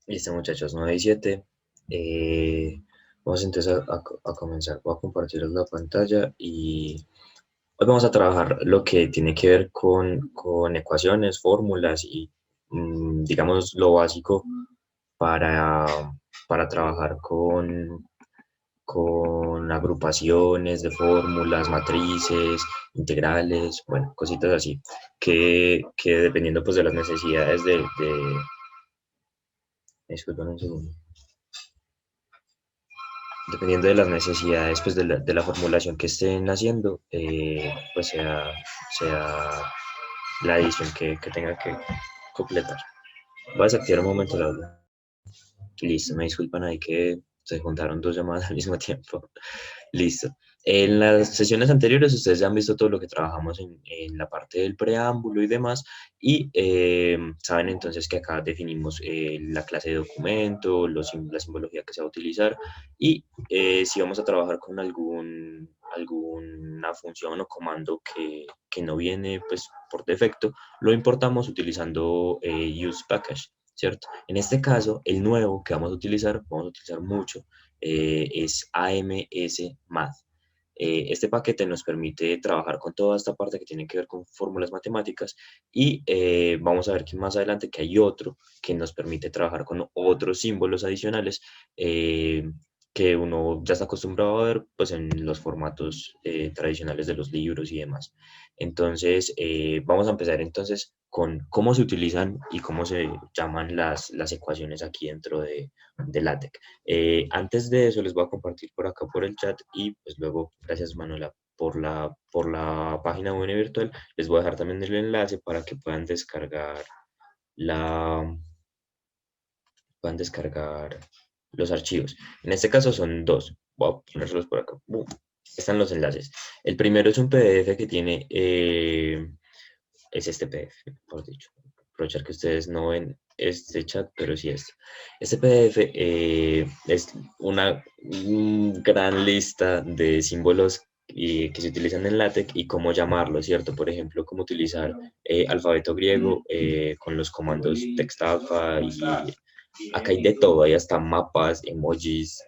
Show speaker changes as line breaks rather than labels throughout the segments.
Listo, muchachos, 9 y 7. Vamos entonces a comenzar. Voy a compartir la pantalla y hoy vamos a trabajar lo que tiene que ver con ecuaciones, fórmulas y, digamos, lo básico para, para trabajar con agrupaciones de fórmulas, matrices, integrales, bueno, cositas así, que dependiendo pues de las necesidades disculpen un segundo. Dependiendo de las necesidades pues, de la formulación que estén haciendo, pues sea la edición que tenga que completar. Voy a desactivar un momento el audio. Listo, me disculpan ahí que se juntaron dos llamadas al mismo tiempo. Listo. En las sesiones anteriores ustedes ya han visto todo lo que trabajamos en la parte del preámbulo y demás, y saben entonces que acá definimos la clase de documento, la simbología que se va a utilizar, y si vamos a trabajar con alguna función o comando que no viene pues, por defecto, lo importamos utilizando usePackage, ¿cierto? En este caso, el nuevo que vamos a utilizar mucho, es AMS Math. Este paquete nos permite trabajar con toda esta parte que tiene que ver con fórmulas matemáticas y vamos a ver que más adelante que hay otro que nos permite trabajar con otros símbolos adicionales, que uno ya está acostumbrado a ver pues, en los formatos tradicionales de los libros y demás. Entonces, vamos a empezar entonces con cómo se utilizan y cómo se llaman las ecuaciones aquí dentro de LaTeX. Antes de eso, les voy a compartir por acá por el chat y pues luego, gracias Manuela por la página web virtual, les voy a dejar también el enlace para que la, puedan descargar los archivos. En este caso son dos. Voy a ponerlos por acá. ¡Bum! Están los enlaces. El primero es un PDF que tiene, es este PDF, por dicho. Aprovechar que ustedes no ven este chat, pero sí este. Este PDF es una gran lista de símbolos que se utilizan en LaTeX y cómo llamarlo, ¿cierto? Por ejemplo, cómo utilizar alfabeto griego con los comandos textalfa y acá hay de todo, hay hasta mapas, emojis,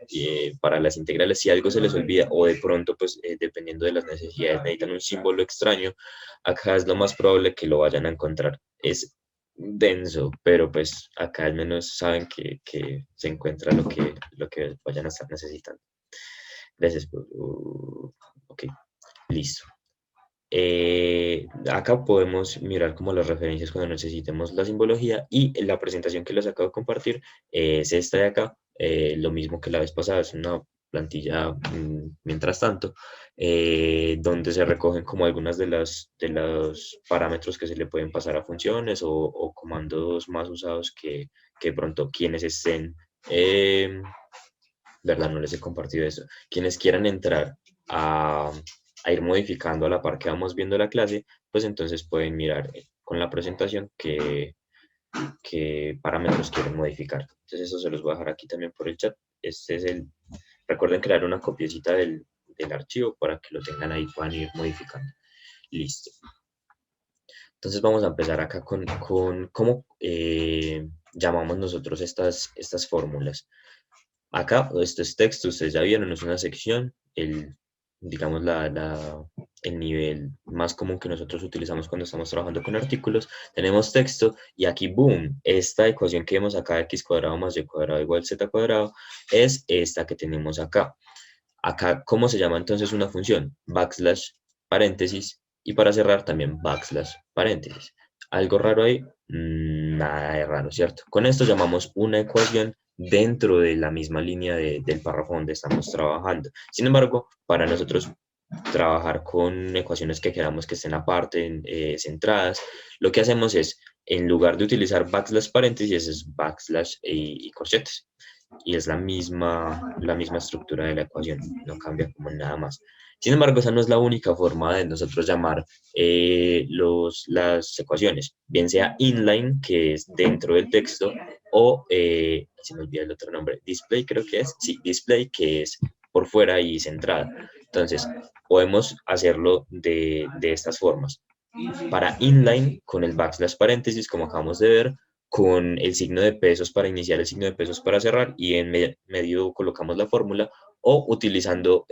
para las integrales. Si algo se les olvida o de pronto, pues dependiendo de las necesidades, necesitan un símbolo extraño, acá es lo más probable que lo vayan a encontrar. Es denso, pero pues acá al menos saben que se encuentra lo que vayan a estar necesitando. Gracias ok, listo. Acá podemos mirar como las referencias cuando necesitemos la simbología, y la presentación que les acabo de compartir es esta de acá, lo mismo que la vez pasada, es una plantilla mientras tanto, donde se recogen como algunas de los parámetros que se le pueden pasar a funciones o comandos más usados que de pronto quienes estén, ¿verdad? No les he compartido eso. Quienes quieran entrar a ir modificando a la par que vamos viendo la clase, pues entonces pueden mirar con la presentación qué parámetros quieren modificar. Entonces eso se los voy a dejar aquí también por el chat. Recuerden crear una copiecita del archivo para que lo tengan ahí y puedan ir modificando. Listo. Entonces vamos a empezar acá con cómo llamamos nosotros estas fórmulas. Acá, esto es texto, ustedes ya vieron, es una sección, digamos, el nivel más común que nosotros utilizamos cuando estamos trabajando con artículos. Tenemos texto y aquí, boom, esta ecuación que vemos acá, x cuadrado más y cuadrado igual z cuadrado, es esta que tenemos acá. Acá, ¿cómo se llama entonces una función? Backslash, paréntesis, y para cerrar también backslash, paréntesis. ¿Algo raro ahí? Nada de raro, ¿cierto? Con esto llamamos una ecuación dentro de la misma línea del párrafo donde estamos trabajando. Sin embargo, para nosotros trabajar con ecuaciones que queramos que estén aparte, centradas, lo que hacemos es, en lugar de utilizar backslash paréntesis, es backslash y corchetes. Y es la misma estructura de la ecuación, no cambia como nada más. Sin embargo, esa no es la única forma de nosotros llamar las ecuaciones, bien sea inline, que es dentro del texto, o, se me olvida el otro nombre, display creo que es, sí, display, que es por fuera y centrada. Entonces, podemos hacerlo de estas formas. Para inline, con el backslash paréntesis, como acabamos de ver, con el signo de pesos para iniciar, el signo de pesos para cerrar, y en medio colocamos la fórmula, o utilizando,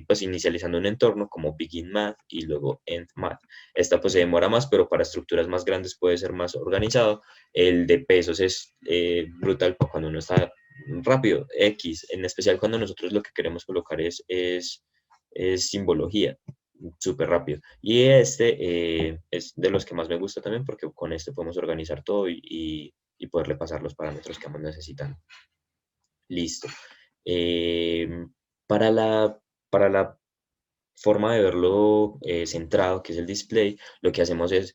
pues inicializando un entorno como Begin Math y luego End Math. Esta pues se demora más, pero para estructuras más grandes puede ser más organizado. El de pesos es brutal para cuando uno está rápido, X, en especial cuando nosotros lo que queremos colocar es simbología, súper rápido. Y este es de los que más me gusta también porque con este podemos organizar todo y poderle pasar los parámetros que vamos necesitando. Listo. Eh, para para la forma de verlo centrado, que es el display, lo que hacemos es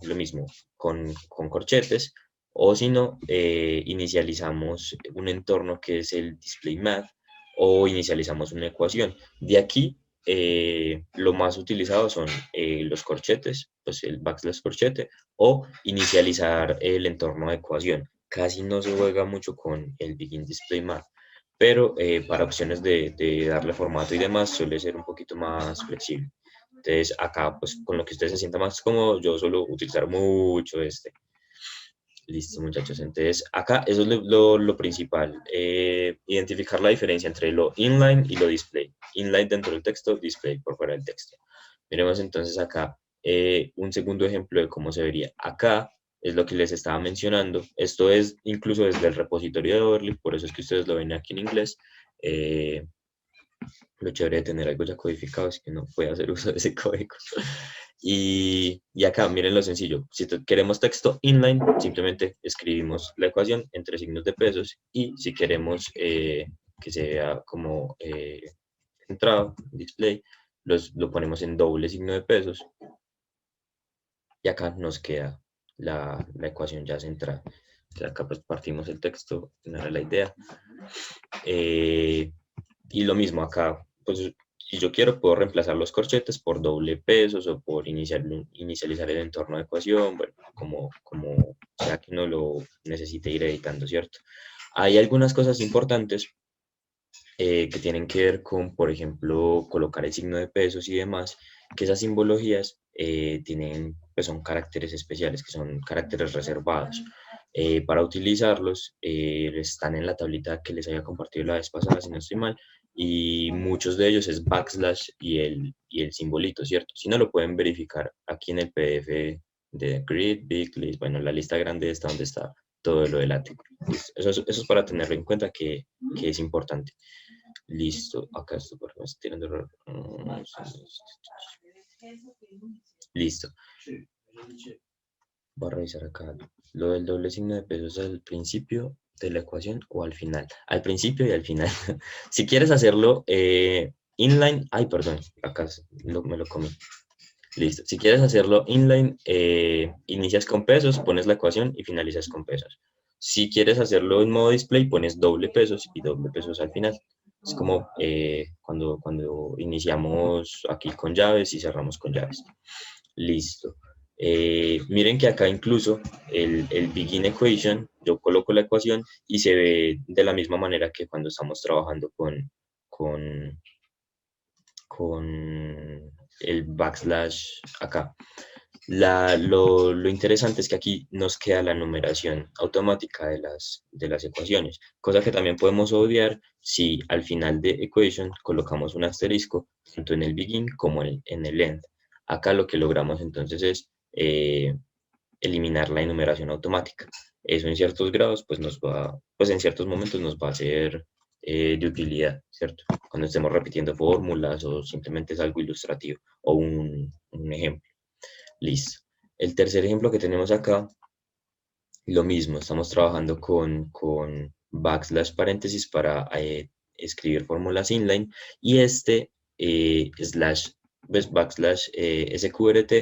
lo mismo con corchetes, o si no, inicializamos un entorno que es el display math, o inicializamos una ecuación. De aquí, lo más utilizado son los corchetes, pues el backslash corchete, o inicializar el entorno de ecuación. Casi no se juega mucho con el begin display math, pero para opciones de darle formato y demás suele ser un poquito más flexible. Entonces acá, pues con lo que usted se sienta más cómodo, yo suelo utilizar mucho este. Listo, muchachos. Entonces acá eso es lo principal, identificar la diferencia entre lo inline y lo display. Inline dentro del texto, display por fuera del texto. Miremos entonces acá un segundo ejemplo de cómo se vería. Acá es lo que les estaba mencionando. Esto es incluso desde el repositorio de Overleaf, por eso es que ustedes lo ven aquí en inglés. Eh, lo chévere de tener algo ya codificado es que no puede hacer uso de ese código. Y acá, miren lo sencillo. Si queremos texto inline, simplemente escribimos la ecuación entre signos de pesos. Y si queremos que se vea como entrado, display, lo ponemos en doble signo de pesos. Y acá nos queda la ecuación ya centrada. Entonces acá pues partimos el texto, no era la idea. Y lo mismo acá, pues si yo quiero puedo reemplazar los corchetes por doble pesos o por inicializar el entorno de ecuación, bueno, como sea que no lo necesite ir editando, ¿cierto? Hay algunas cosas importantes que tienen que ver con, por ejemplo, colocar el signo de pesos y demás, que esas simbologías tienen, pues son caracteres especiales, que son caracteres reservados. Para utilizarlos, están en la tablita que les había compartido la vez pasada, si no estoy mal, y muchos de ellos es backslash y el simbolito, ¿cierto? Si no, lo pueden verificar aquí en el PDF de Grid, Big List, bueno, la lista grande está donde está todo lo del látigo. Eso es para tenerlo en cuenta que es importante. Listo, acá esto porque me estoy tirando error. Listo. Voy a revisar acá. Lo del doble signo de pesos al principio de la ecuación o al final. Al principio y al final. Si quieres hacerlo inline, ay, perdón, acá me lo comí. Listo. Si quieres hacerlo inline, inicias con pesos, pones la ecuación y finalizas con pesos. Si quieres hacerlo en modo display, pones doble pesos y doble pesos al final. Es como cuando iniciamos aquí con llaves y cerramos con llaves. Listo. Miren que acá incluso el begin equation, yo coloco la ecuación y se ve de la misma manera que cuando estamos trabajando con, con el backslash acá. Lo interesante es que aquí nos queda la numeración automática de las ecuaciones, cosa que también podemos obviar si al final de equation colocamos un asterisco tanto en el begin como en el end. Acá lo que logramos entonces es eliminar la enumeración automática. Eso en ciertos grados, pues en ciertos momentos nos va a ser de utilidad, ¿cierto? Cuando estemos repitiendo fórmulas o simplemente es algo ilustrativo o un ejemplo. Listo. El tercer ejemplo que tenemos acá, lo mismo, estamos trabajando con backslash paréntesis para escribir fórmulas inline y slash, backslash sqrt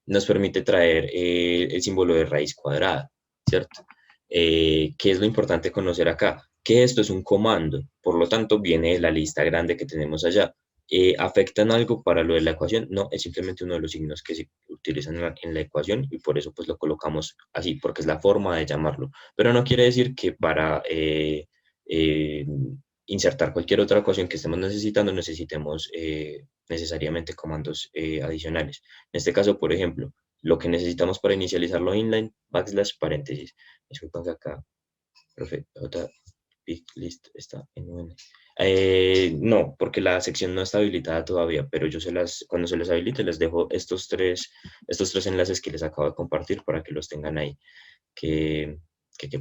nos permite traer el símbolo de raíz cuadrada, ¿cierto? ¿Qué es lo importante conocer acá? Que esto es un comando, por lo tanto viene de la lista grande que tenemos allá. ¿Afectan algo para lo de la ecuación? No, es simplemente uno de los signos que se utilizan en la ecuación y por eso pues lo colocamos así, porque es la forma de llamarlo. Pero no quiere decir que para eh, insertar cualquier otra ecuación que estemos necesitando necesitemos necesariamente comandos adicionales. En este caso, por ejemplo, lo que necesitamos para inicializarlo inline, backslash, paréntesis. Disculpen que acá, profe, otra big list está en UN. No, porque la sección no está habilitada todavía, pero yo cuando se les habilite les dejo estos tres enlaces que les acabo de compartir para que los tengan ahí. Qué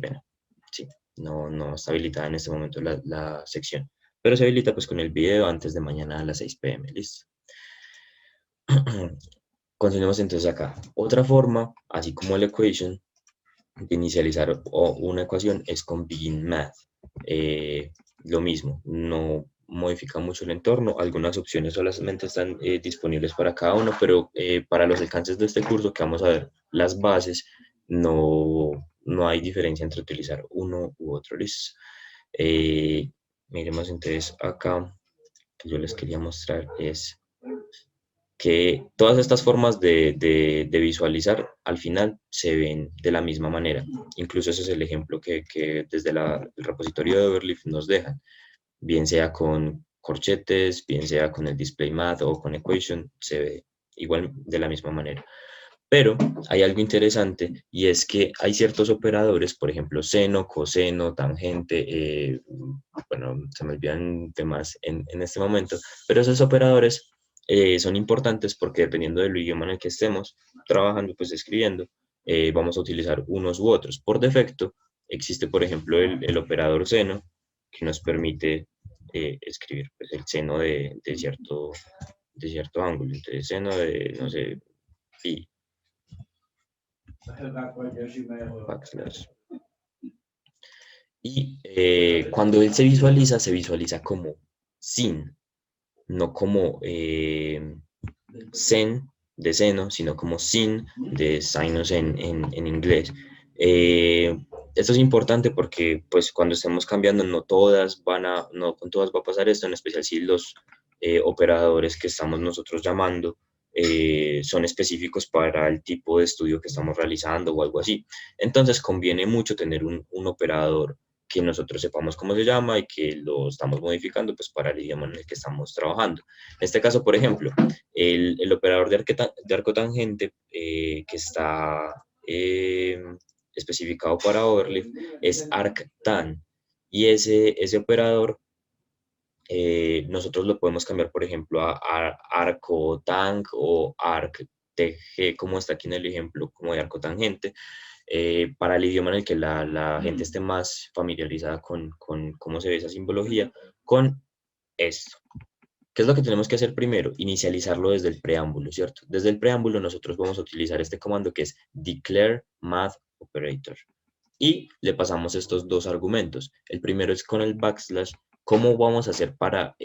pena. Sí, no está habilitada en este momento la sección, pero se habilita pues con el video antes de mañana a las 6 p.m. Listo. Continuemos entonces acá. Otra forma, así como el equation, de inicializar una ecuación es con begin math. Lo mismo, no modifica mucho el entorno, algunas opciones solamente están disponibles para cada uno, pero para los alcances de este curso que vamos a ver las bases, no hay diferencia entre utilizar uno u otro. Listo. Miremos entonces acá, que yo les quería mostrar es que todas estas formas de visualizar al final se ven de la misma manera. Incluso ese es el ejemplo que desde el repositorio de Overleaf nos dejan, bien sea con corchetes, bien sea con el display math o con equation, se ve igual de la misma manera. Pero hay algo interesante y es que hay ciertos operadores, por ejemplo, seno, coseno, tangente, bueno, se me olvidan temas en este momento, pero esos operadores son importantes porque dependiendo del idioma en el que estemos trabajando, pues escribiendo, vamos a utilizar unos u otros. Por defecto, existe, por ejemplo, el operador seno que nos permite escribir pues, el seno de cierto ángulo. Entonces, seno de, no sé, pi, backslash. Y cuando él se visualiza como sin, no como sen de seno, sino como sin de sinus en inglés. Esto es importante porque pues cuando estemos cambiando no con todas va a pasar esto, en especial si los operadores que estamos nosotros llamando son específicos para el tipo de estudio que estamos realizando o algo así. Entonces conviene mucho tener un operador que nosotros sepamos cómo se llama y que lo estamos modificando pues para el idioma en el que estamos trabajando. En este caso, por ejemplo, el operador de arcotangente que está especificado para Overleaf es arctan y ese operador nosotros lo podemos cambiar, por ejemplo, a arcotank o arctg, como está aquí en el ejemplo, como de arcotangente, para el idioma en el que la gente esté más familiarizada con cómo se ve esa simbología, con esto. ¿Qué es lo que tenemos que hacer primero? Inicializarlo desde el preámbulo, ¿cierto? Desde el preámbulo nosotros vamos a utilizar este comando que es declare math operator. Y le pasamos estos dos argumentos. El primero es con el backslash. ¿Cómo vamos a hacer para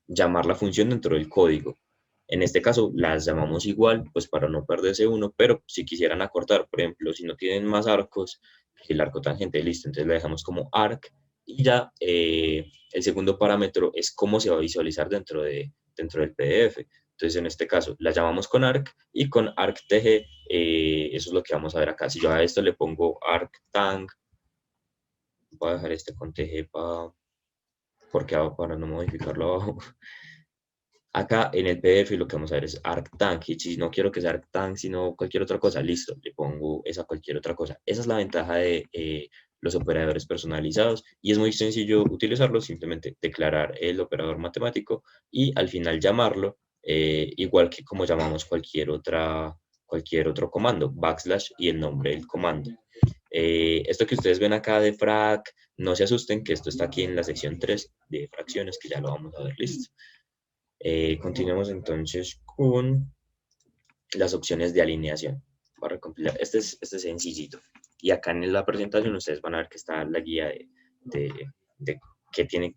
llamar la función dentro del código? En este caso las llamamos igual, pues para no perderse uno, pero si quisieran acortar, por ejemplo, si no tienen más arcos, el arco tangente, listo, entonces le dejamos como arc y ya el segundo parámetro es cómo se va a visualizar dentro del PDF. Entonces, en este caso, la llamamos con arc y con arctg, eso es lo que vamos a ver acá. Si yo a esto le pongo arctang, voy a dejar este con tg para no modificarlo abajo. Acá en el PDF lo que vamos a ver es arctang, y si no quiero que sea arctang, sino cualquier otra cosa, listo, le pongo esa cualquier otra cosa. Esa es la ventaja de los operadores personalizados y es muy sencillo utilizarlo, simplemente declarar el operador matemático y al final llamarlo, igual que como llamamos cualquier otro comando, backslash y el nombre del comando. Esto que ustedes ven acá de frac, no se asusten que esto está aquí en la sección 3 de fracciones, que ya lo vamos a ver, listo. Continuemos entonces con las opciones de alineación. Para recompilar, este es sencillito. Y acá en la presentación ustedes van a ver que está la guía de que tiene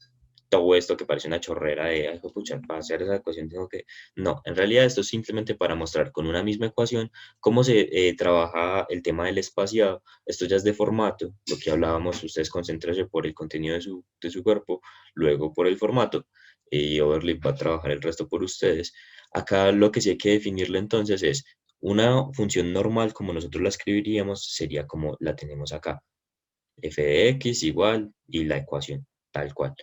todo esto que parece una chorrera de, ay, pucha, para hacer esa ecuación tengo que... No, en realidad esto es simplemente para mostrar con una misma ecuación cómo se trabaja el tema del espaciado. Esto ya es de formato, lo que hablábamos, ustedes concéntrense por el contenido de su cuerpo, luego por el formato, y Overleaf va a trabajar el resto por ustedes. Acá lo que sí hay que definirle entonces es una función normal como nosotros la escribiríamos, sería como la tenemos acá, f de x igual y la ecuación, tal cual.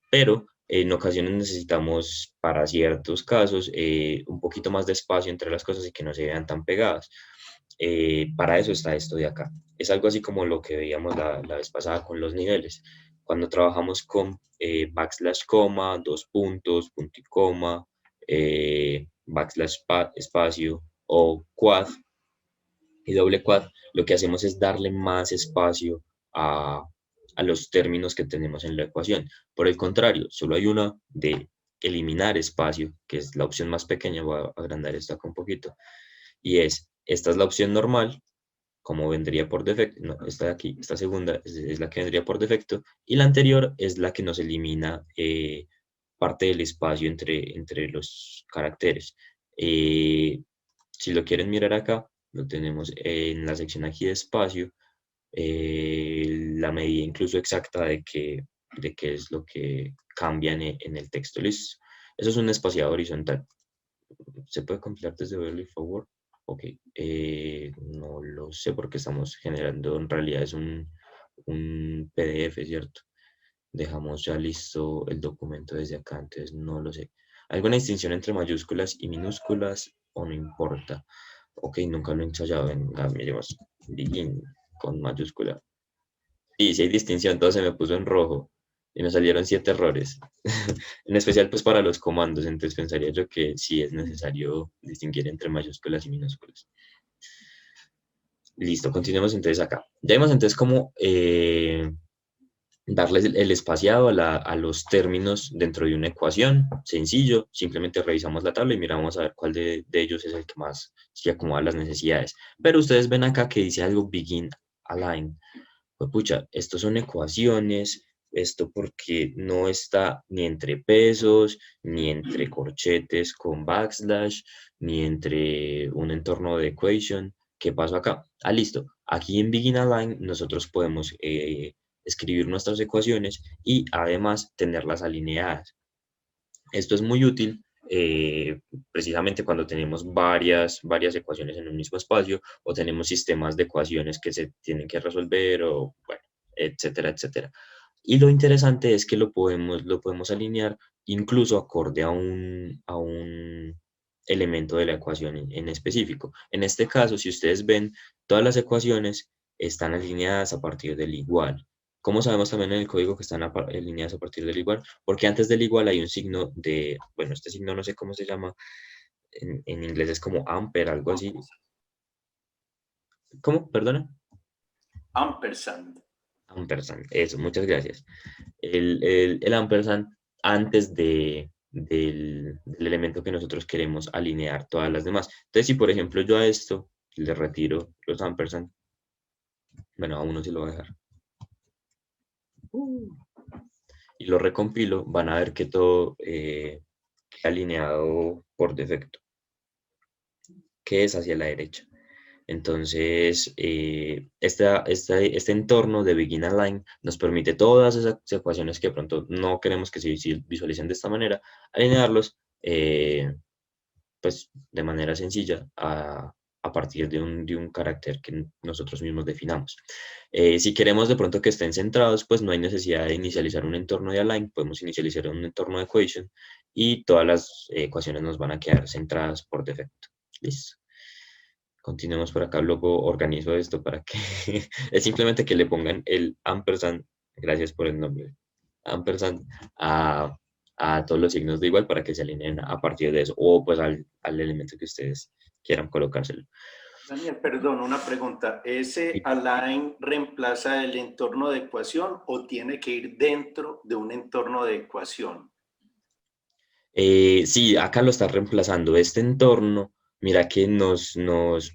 Pero En ocasiones necesitamos, para ciertos casos, un poquito más de espacio entre las cosas y que no se vean tan pegadas. Para eso está esto de acá. Es algo así como lo que veíamos la vez pasada con los niveles. Cuando trabajamos con backslash coma, dos puntos, punto y coma, backslash espacio o quad y doble quad, lo que hacemos es darle más espacio a los términos que tenemos en la ecuación. Por el contrario, solo hay una de eliminar espacio, que es la opción más pequeña. Voy a agrandar esto acá un poquito, y esta es la opción normal, como vendría por defecto. No, esta de aquí, esta segunda es la que vendría por defecto, y la anterior es la que nos elimina parte del espacio entre los caracteres. Eh, si lo quieren mirar acá, lo tenemos en la sección aquí de espacio, la medida incluso exacta de qué es lo que cambia en el texto. ¿Listo? Eso es un espaciado horizontal. ¿Se puede compilar desde Barely Forward? Ok, no lo sé porque estamos generando, en realidad es un PDF, ¿cierto? Dejamos ya listo el documento desde acá, entonces no lo sé. ¿Alguna distinción entre mayúsculas y minúsculas o no importa? Ok, nunca lo he ensayado. Venga, miremos. Begin con mayúscula. Sí, sí hay distinción, todo se me puso en rojo y me salieron 7 errores. En especial pues para los comandos, entonces pensaría yo que sí es necesario distinguir entre mayúsculas y minúsculas. Listo, continuemos entonces acá. Ya vimos entonces cómo darles el espaciado a los términos dentro de una ecuación. Sencillo, simplemente revisamos la tabla y miramos a ver cuál de ellos es el que más se acomoda a las necesidades. Pero ustedes ven acá que dice algo begin align. Pues pucha, estos son ecuaciones, esto porque no está ni entre pesos, ni entre corchetes con backslash, ni entre un entorno de equation. ¿Qué pasó acá? Ah, listo. Aquí en Begin Align nosotros podemos escribir nuestras ecuaciones y además tenerlas alineadas. Esto es muy útil precisamente cuando tenemos varias ecuaciones en un mismo espacio o tenemos sistemas de ecuaciones que se tienen que resolver o, bueno, etcétera, etcétera. Y lo interesante es que lo podemos alinear incluso acorde a un elemento de la ecuación en específico. En este caso, si ustedes ven, todas las ecuaciones están alineadas a partir del igual. ¿Cómo sabemos también en el código que están alineadas a partir del igual? Porque antes del igual hay un signo de, bueno, este signo no sé cómo se llama, en inglés es como amper, algo así. ¿Cómo? Perdona.
Ampersand.
Ampersand, eso, muchas gracias. El ampersand antes del elemento que nosotros queremos alinear todas las demás. Entonces, si por ejemplo yo a esto le retiro los ampersand, bueno, a uno sí lo voy a dejar. Y lo recompilo, van a ver que todo queda alineado por defecto, que es hacia la derecha. Entonces, este entorno de Begin Align nos permite todas esas ecuaciones que de pronto no queremos que se visualicen de esta manera, alinearlos pues, de manera sencilla a partir de un carácter que nosotros mismos definamos. Si queremos de pronto que estén centrados, pues no hay necesidad de inicializar un entorno de Align, podemos inicializar un entorno de Equation y todas las ecuaciones nos van a quedar centradas por defecto. Listo. Continuemos por acá, luego organizo esto para que es simplemente que le pongan el ampersand, gracias por el nombre, ampersand a todos los signos de igual para que se alineen a partir de eso, o pues al elemento que ustedes quieran colocárselo.
Daniel, perdón, una pregunta. ¿Ese align reemplaza el entorno de ecuación o tiene que ir dentro de un entorno de ecuación?
Sí, acá lo está reemplazando este entorno. Mira que nos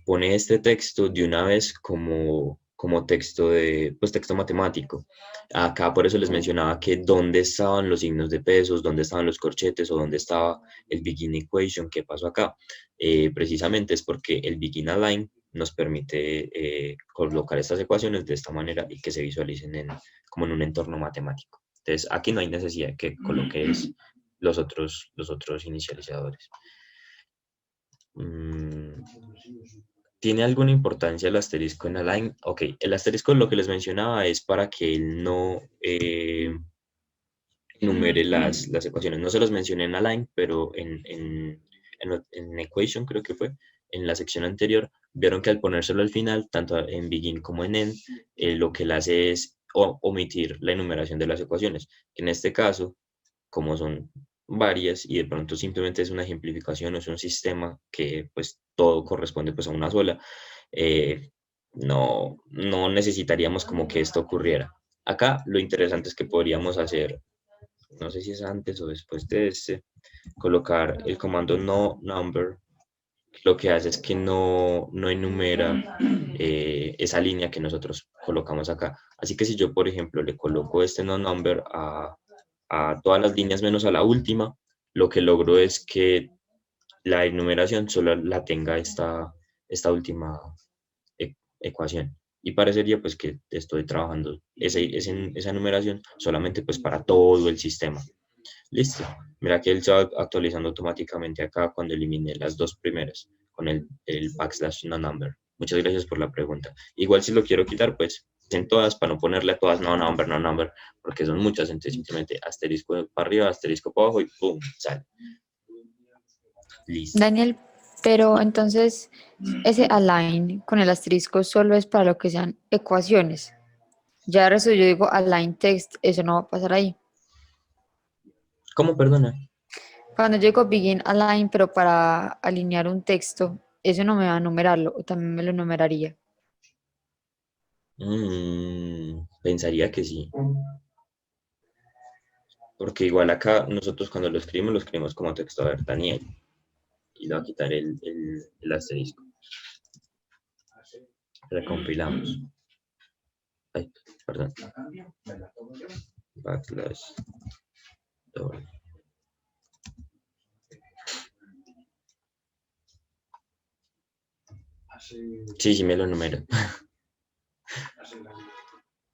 pone este texto de una vez como texto pues texto matemático. Acá por eso les mencionaba que dónde estaban los signos de pesos, dónde estaban los corchetes o dónde estaba el begin equation. ¿Qué pasó acá? Precisamente es porque el begin align nos permite colocar estas ecuaciones de esta manera y que se visualicen como en un entorno matemático. Entonces, aquí no hay necesidad de que coloques los otros inicializadores. ¿Tiene alguna importancia el asterisco en Align? Ok, el asterisco lo que les mencionaba es para que él enumere las ecuaciones. No se los mencioné en Align, pero en Equation creo que fue, en la sección anterior, vieron que al ponérselo al final, tanto en Begin como en End, lo que le hace es omitir la enumeración de las ecuaciones. En este caso, como son varias y de pronto simplemente es una ejemplificación o es un sistema que pues todo corresponde pues a una sola, no necesitaríamos como que esto ocurriera. Acá lo interesante es que podríamos hacer, no sé si es antes o después de este, colocar el comando no number. Lo que hace es que no enumera esa línea que nosotros colocamos acá. Así que si yo, por ejemplo, le coloco este no number a todas las líneas menos a la última, lo que logro es que la enumeración solo la tenga esta última ecuación. Y parecería pues que estoy trabajando esa numeración solamente pues para todo el sistema. Listo. Mira que él se va actualizando automáticamente acá cuando elimine las dos primeras con el backslash no number. Muchas gracias por la pregunta. Igual si lo quiero quitar, pues en todas, para no ponerle a todas no number, no number, porque son muchas, entonces simplemente asterisco para arriba, asterisco para abajo y ¡pum! Sale. Listo.
Daniel, pero entonces ese align con el asterisco solo es para lo que sean ecuaciones. Ya el resto yo digo align text, eso no va a pasar ahí.
¿Cómo, perdona?
Cuando yo digo begin align, pero para alinear un texto, eso no me va a numerarlo, o también me lo numeraría.
Pensaría que sí. Porque igual acá nosotros cuando lo escribimos como texto. A ver, Daniel. Y le voy a quitar el asterisco. Recompilamos. Ay, perdón. Backslash. Doble. Sí, sí me lo numero.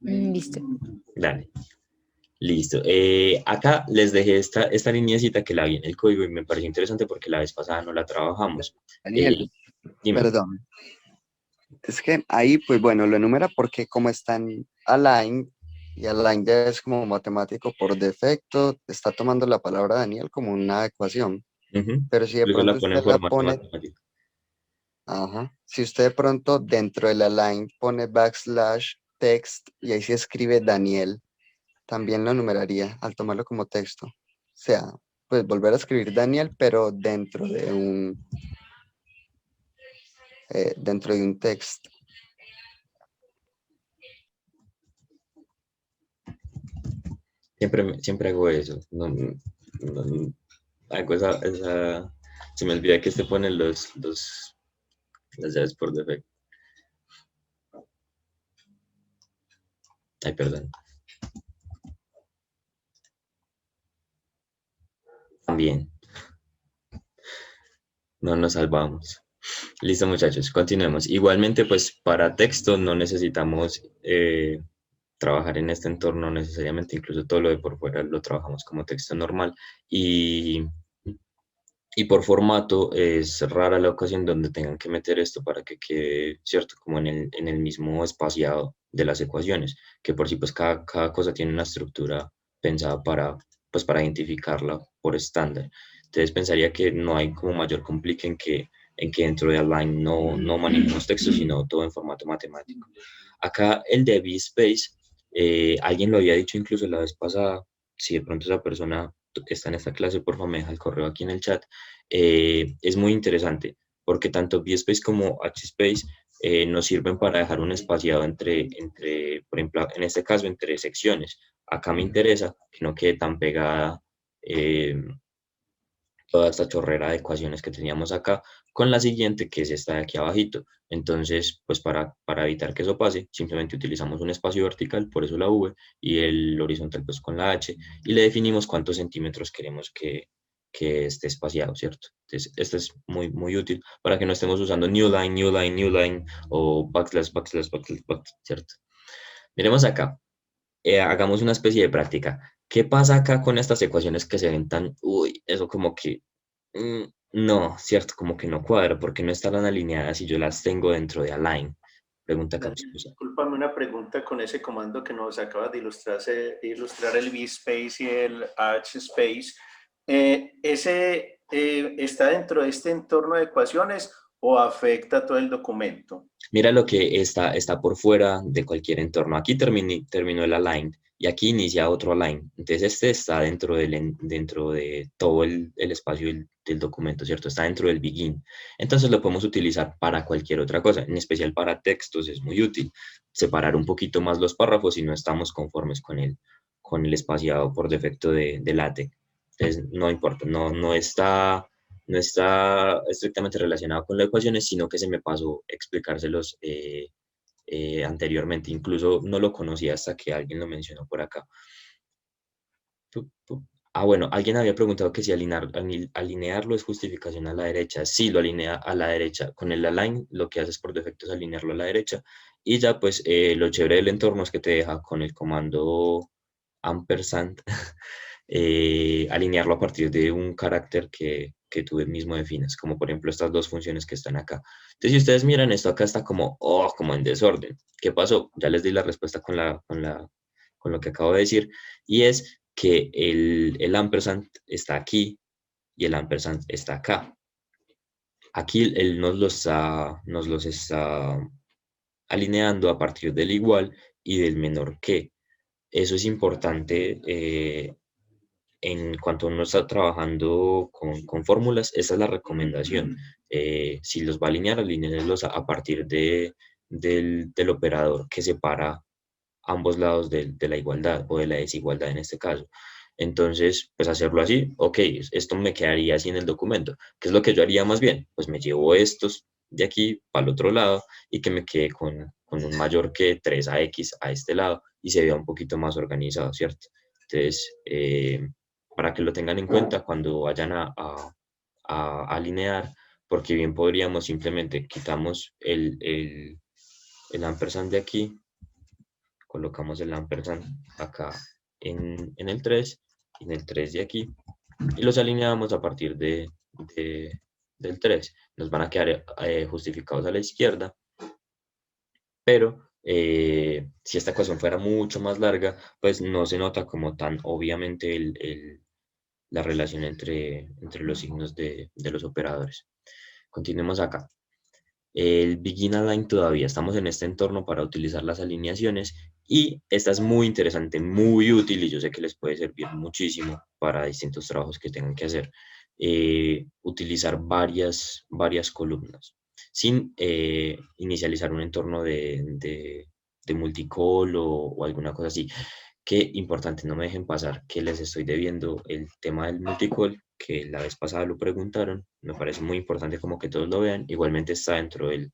Listo.
Dale. Listo. Acá les dejé esta lineacita que la vi en el código y me pareció interesante porque la vez pasada no la trabajamos.
Daniel,
Dime.
perdón. Es que ahí, pues bueno, lo enumera porque como está en align, y align ya es como matemático por defecto, está tomando la palabra Daniel como una ecuación. Pero si de
Luego la
pronto
pone en
usted la
formato
pone,
matemático.
ajá, si usted de pronto dentro del align pone backslash text y ahí se escribe Daniel, también lo numeraría al tomarlo como texto. O sea, pues volver a escribir Daniel, pero dentro de un texto.
Siempre hago eso. Hago se me olvida que se ponen las llaves por defecto. Ay, perdón. También. No nos salvamos. Listo, muchachos, continuemos. Igualmente, pues para texto no necesitamos trabajar en este entorno necesariamente, incluso todo lo de por fuera lo trabajamos como texto normal. Y por formato es rara la ocasión donde tengan que meter esto para que quede, ¿cierto? Como en el mismo espaciado de las ecuaciones, que por sí pues cada cosa tiene una estructura pensada para identificarla por estándar. Entonces pensaría que no hay como mayor complique en que dentro de Align no manejemos textos, sino todo en formato matemático. Acá el de VSpace, alguien lo había dicho incluso la vez pasada, si de pronto esa persona que está en esta clase, por favor me deja el correo aquí en el chat, es muy interesante, porque tanto VSpace como HSpace nos sirven para dejar un espaciado por ejemplo, en este caso, entre secciones. Acá me interesa que no quede tan pegada toda esta chorrera de ecuaciones que teníamos acá con la siguiente, que es esta de aquí abajito. Entonces, pues para evitar que eso pase, simplemente utilizamos un espacio vertical, por eso la V, y el horizontal pues con la H, y le definimos cuántos centímetros queremos que esté espaciado, ¿cierto? Entonces, esto es muy, muy útil para que no estemos usando new line, new line, new line, o backslash, backslash, backslash, backslash, ¿cierto? Miremos acá. Hagamos una especie de práctica. ¿Qué pasa acá con estas ecuaciones que se ven tan, uy, eso como que, no, cierto, como que no cuadra, porque no están alineadas y yo las tengo dentro de Align? Pregunta
Daniel,
capciosa.
discúlpame una pregunta con ese comando que nos acabas de ilustrar el VSpace y el HSpace. ¿Ese está dentro de este entorno de ecuaciones o afecta todo el documento?
Mira lo que está por fuera de cualquier entorno. Aquí terminó el align y aquí inicia otro align. Entonces este está dentro de todo el espacio del documento, ¿cierto? Está dentro del begin. Entonces lo podemos utilizar para cualquier otra cosa, en especial para textos es muy útil. Separar un poquito más los párrafos si no estamos conformes con el espaciado por defecto de LaTeX. Entonces no importa, no está estrictamente relacionado con las ecuaciones, sino que se me pasó explicárselos anteriormente. Incluso no lo conocía hasta que alguien lo mencionó por acá. Ah, bueno, alguien había preguntado que si alinearlo es justificación a la derecha. Sí, lo alinea a la derecha. Con el align lo que haces por defecto es alinearlo a la derecha. Y ya pues lo chévere del entorno es que te deja con el comando ampersand alinearlo a partir de un carácter que tú mismo defines, como por ejemplo estas dos funciones que están acá. Entonces, si ustedes miran, esto acá está como en desorden. ¿Qué pasó? Ya les di la respuesta con lo que acabo de decir, y es que el ampersand está aquí y el ampersand está acá. Aquí él nos los está alineando a partir del igual y del menor que. Eso es importante en cuanto uno está trabajando con fórmulas, esa es la recomendación. Si los va a alinear, alíneenlos a partir del operador que separa ambos lados de la igualdad o de la desigualdad en este caso. Entonces, pues hacerlo así, ok, esto me quedaría así en el documento. ¿Qué es lo que yo haría más bien? Pues me llevo estos de aquí para el otro lado y que me quede con un mayor que 3ax a este lado y se vea un poquito más organizado, ¿cierto? Entonces, para que lo tengan en cuenta cuando vayan a alinear, porque bien podríamos simplemente quitamos el ampersand de aquí, colocamos el ampersand acá en el 3 y en el 3 de aquí y los alineamos a partir del 3. Nos van a quedar justificados a la izquierda, pero si esta ecuación fuera mucho más larga, pues no se nota como tan obviamente la relación entre los signos de los operadores. Continuemos acá. El Begin Align todavía estamos en este entorno para utilizar las alineaciones y esta es muy interesante, muy útil y yo sé que les puede servir muchísimo para distintos trabajos que tengan que hacer. Utilizar varias columnas sin inicializar un entorno de multicol o alguna cosa así. Qué importante, no me dejen pasar que les estoy debiendo el tema del multicol, que la vez pasada lo preguntaron, me parece muy importante como que todos lo vean, igualmente está dentro de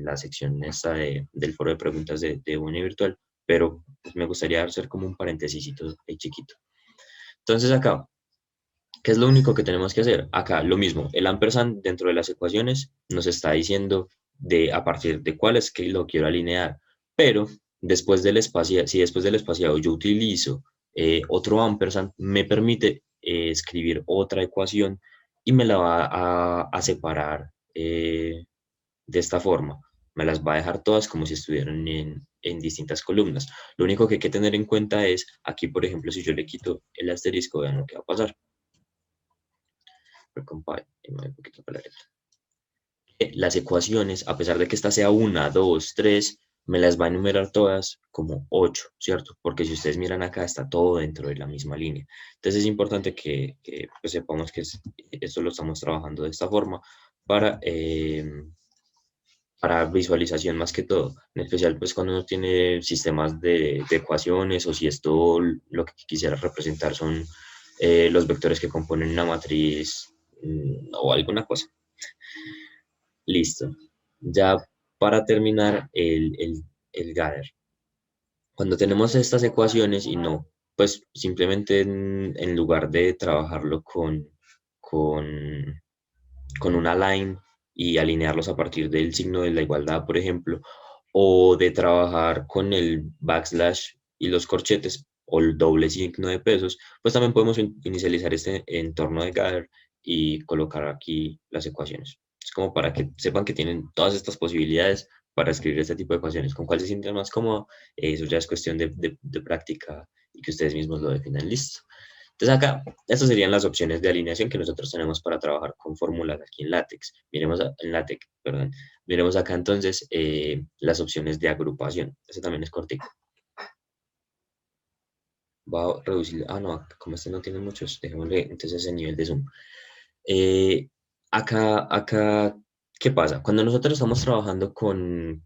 la sección esta del foro de preguntas de Uni Virtual, pero me gustaría hacer como un paréntesis ahí chiquito. Entonces acá, ¿qué es lo único que tenemos que hacer? Acá lo mismo, el ampersand dentro de las ecuaciones nos está diciendo a partir de cuál es que lo quiero alinear, pero después del espaciado, si después del espaciado yo utilizo otro ampersand, me permite escribir otra ecuación y me la va a separar de esta forma. Me las va a dejar todas como si estuvieran en distintas columnas. Lo único que hay que tener en cuenta es, aquí por ejemplo, si yo le quito el asterisco, vean lo que va a pasar. Recompile, y me voy un poquito para la derecha. Las ecuaciones, a pesar de que esta sea 1, 2, 3, me las va a enumerar todas como 8, ¿cierto? Porque si ustedes miran acá, está todo dentro de la misma línea. Entonces es importante que pues sepamos que esto lo estamos trabajando de esta forma para visualización más que todo. En especial pues cuando uno tiene sistemas de ecuaciones o si esto lo que quisiera representar son los vectores que componen una matriz o alguna cosa. Listo. Ya para terminar el gather. Cuando tenemos estas ecuaciones y no, pues simplemente en lugar de trabajarlo con un align y alinearlos a partir del signo de la igualdad, por ejemplo, o de trabajar con el backslash y los corchetes o el doble signo de pesos, pues también podemos inicializar este entorno de gather y colocar aquí las ecuaciones. Es como para que sepan que tienen todas estas posibilidades para escribir este tipo de ecuaciones. ¿Con cuál se sienten más cómodo? Eso ya es cuestión de práctica y que ustedes mismos lo definan. Listo. Entonces acá, estas serían las opciones de alineación que nosotros tenemos para trabajar con fórmulas aquí en LaTeX. En LaTeX, perdón. Miremos acá entonces las opciones de agrupación. Eso también es cortico. Va a reducir, no, como este no tiene muchos, dejémosle entonces ese nivel de zoom. Eh, acá, ¿qué pasa? Cuando nosotros estamos trabajando con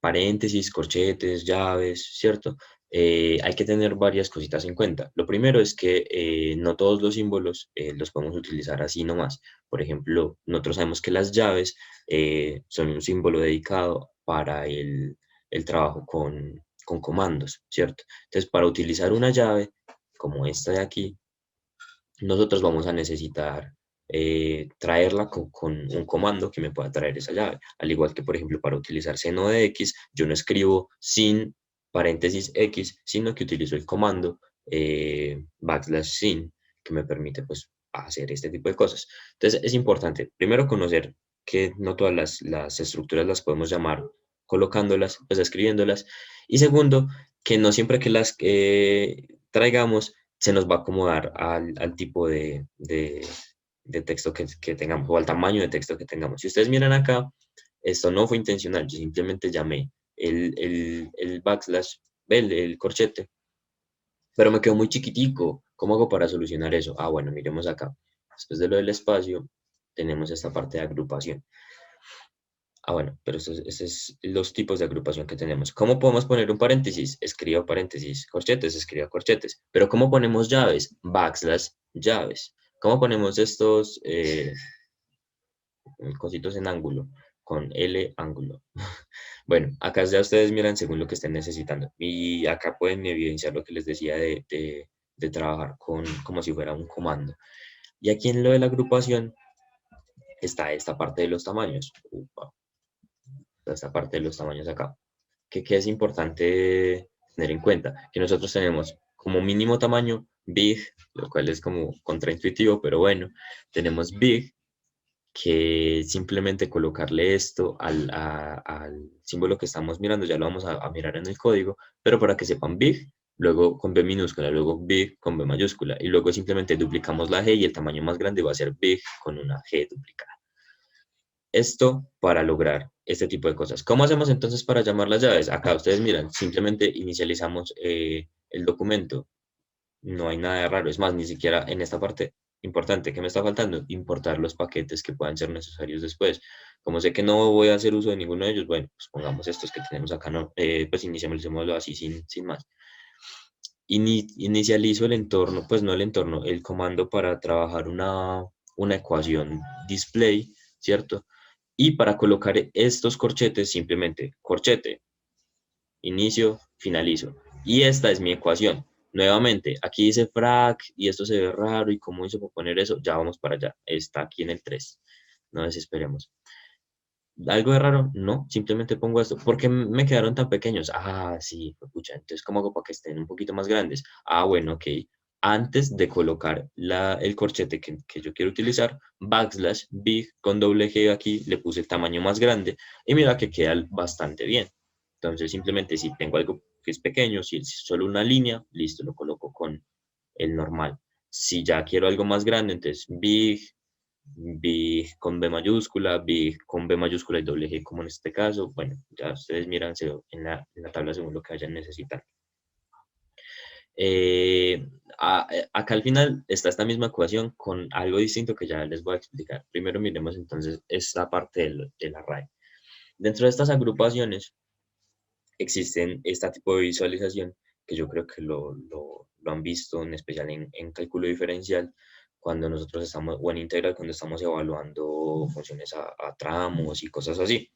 paréntesis, corchetes, llaves, ¿cierto? Hay que tener varias cositas en cuenta. Lo primero es que no todos los símbolos los podemos utilizar así nomás. Por ejemplo, nosotros sabemos que las llaves son un símbolo dedicado para el trabajo con comandos, ¿cierto? Entonces, para utilizar una llave como esta de aquí, nosotros vamos a necesitar traerla con un comando que me pueda traer esa llave. Al igual que, por ejemplo, para utilizar seno de x, yo no escribo sin paréntesis x, sino que utilizo el comando \sin, que me permite pues hacer este tipo de cosas. Entonces es importante, primero, conocer que no todas las estructuras las podemos llamar colocándolas, pues escribiéndolas. Y segundo, que no siempre que las traigamos se nos va a acomodar al tipo de texto que tengamos o al tamaño de texto que tengamos. Si ustedes miran acá, esto no fue intencional, yo simplemente llamé el backslash, el corchete, pero me quedó muy chiquitico. ¿Cómo hago para solucionar eso? Bueno, miremos acá. Después de lo del espacio, tenemos esta parte de agrupación. Bueno, pero estos es los tipos de agrupación que tenemos. ¿Cómo podemos poner un paréntesis? Escribo paréntesis, corchetes, escribo corchetes. Pero ¿cómo ponemos llaves? Backslash, llaves. ¿Cómo ponemos estos cositos en ángulo? Con L ángulo. Bueno, acá ya ustedes miran según lo que estén necesitando. Y acá pueden evidenciar lo que les decía de trabajar como si fuera un comando. Y aquí en lo de la agrupación está esta parte de los tamaños. Esta parte de los tamaños acá. Que es importante tener en cuenta, que nosotros tenemos como mínimo tamaño big, lo cual es como contraintuitivo, pero bueno, tenemos big, que simplemente colocarle esto al símbolo que estamos mirando, ya lo vamos a mirar en el código, pero para que sepan big, luego con B minúscula, luego big con B mayúscula, y luego simplemente duplicamos la G y el tamaño más grande va a ser big con una G duplicada. Esto para lograr este tipo de cosas. ¿Cómo hacemos entonces para llamar las llaves? Acá ustedes miran, simplemente inicializamos el documento. No hay nada de raro. Es más, ni siquiera en esta parte importante que me está faltando, importar los paquetes que puedan ser necesarios después. Como sé que no voy a hacer uso de ninguno de ellos, bueno, pues pongamos estos que tenemos acá, no, pues inicialicémoslo así sin más. Inicializo el entorno, pues no el entorno, el comando para trabajar una ecuación display, ¿cierto? Y para colocar estos corchetes, simplemente corchete, inicio, finalizo. Y esta es mi ecuación. Nuevamente, aquí dice frac y esto se ve raro. ¿Y cómo hizo para poner eso? Ya vamos para allá. Está aquí en el 3. No desesperemos. ¿Algo de raro? No, simplemente pongo esto. ¿Por qué me quedaron tan pequeños? Sí, pucha. Entonces, ¿cómo hago para que estén un poquito más grandes? Bueno, ok. Antes de colocar el corchete que yo quiero utilizar, backslash big con doble G aquí, le puse el tamaño más grande y mira que queda bastante bien. Entonces, simplemente si tengo algo que es pequeño, si es solo una línea, listo, lo coloco con el normal. Si ya quiero algo más grande, entonces big con B mayúscula, big con B mayúscula y doble G, como en este caso. Bueno, ya ustedes miran en la tabla según lo que vayan necesitando. Acá al final está esta misma ecuación con algo distinto que ya les voy a explicar. Primero miremos entonces esta parte del array. Dentro de estas agrupaciones existen este tipo de visualización que yo creo que lo han visto en especial en cálculo diferencial cuando nosotros estamos, o en integral cuando estamos evaluando funciones a tramos y cosas así.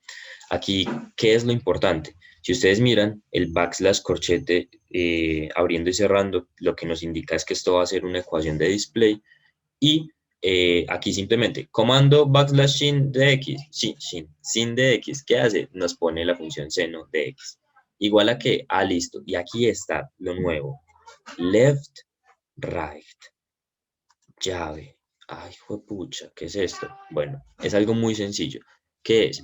Aquí, ¿qué es lo importante? Si ustedes miran, el backslash corchete abriendo y cerrando, lo que nos indica es que esto va a ser una ecuación de display y aquí simplemente comando backslash sin de x, sin de x, ¿qué hace? Nos pone la función seno de x. Igual a que, listo, y aquí está lo nuevo, left, right, llave. Pucha, ¿qué es esto? Bueno, es algo muy sencillo. ¿Qué es?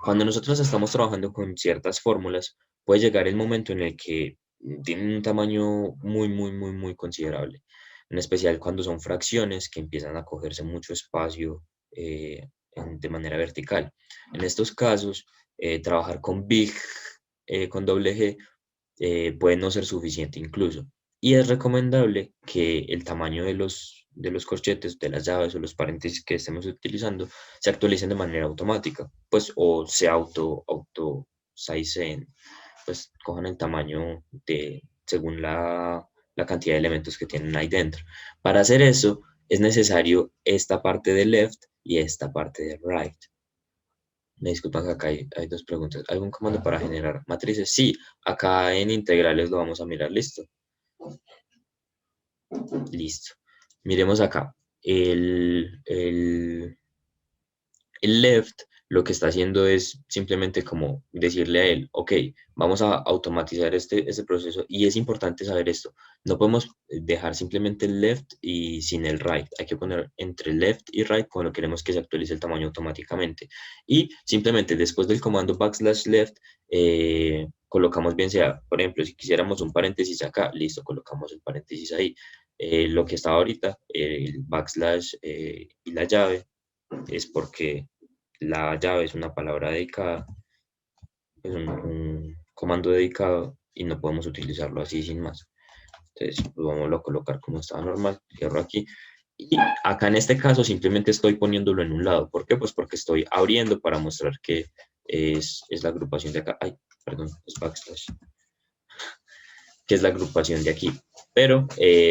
Cuando nosotros estamos trabajando con ciertas fórmulas, puede llegar el momento en el que tienen un tamaño muy considerable, en especial cuando son fracciones que empiezan a cogerse mucho espacio de manera vertical. En estos casos, trabajar con big, con doble G, puede no ser suficiente incluso. Y es recomendable que el tamaño de los corchetes, de las llaves o los paréntesis que estemos utilizando se actualicen de manera automática, pues, o se sizeen, pues, cojan el tamaño según la cantidad de elementos que tienen ahí dentro. Para hacer eso, es necesario esta parte de left y esta parte de right. Me disculpan que acá hay dos preguntas. ¿Algún comando para generar matrices? Sí, acá en integrales lo vamos a mirar. Listo. Listo. Miremos acá. El left lo que está haciendo es simplemente como decirle a él, ok, vamos a automatizar este proceso y es importante saber esto. No podemos dejar simplemente el left y sin el right. Hay que poner entre left y right cuando queremos que se actualice el tamaño automáticamente. Y simplemente después del comando /left, colocamos bien sea, por ejemplo, si quisiéramos un paréntesis acá, listo, colocamos el paréntesis ahí. Lo que está ahorita, el backslash y la llave, es porque la llave es una palabra dedicada, es un comando dedicado y no podemos utilizarlo así sin más. Entonces, pues vamos a colocar como estaba normal, cierro aquí. Y acá en este caso simplemente estoy poniéndolo en un lado. ¿Por qué? Pues porque estoy abriendo para mostrar que es la agrupación de acá. Ay, perdón, es backslash. Que es la agrupación de aquí. Pero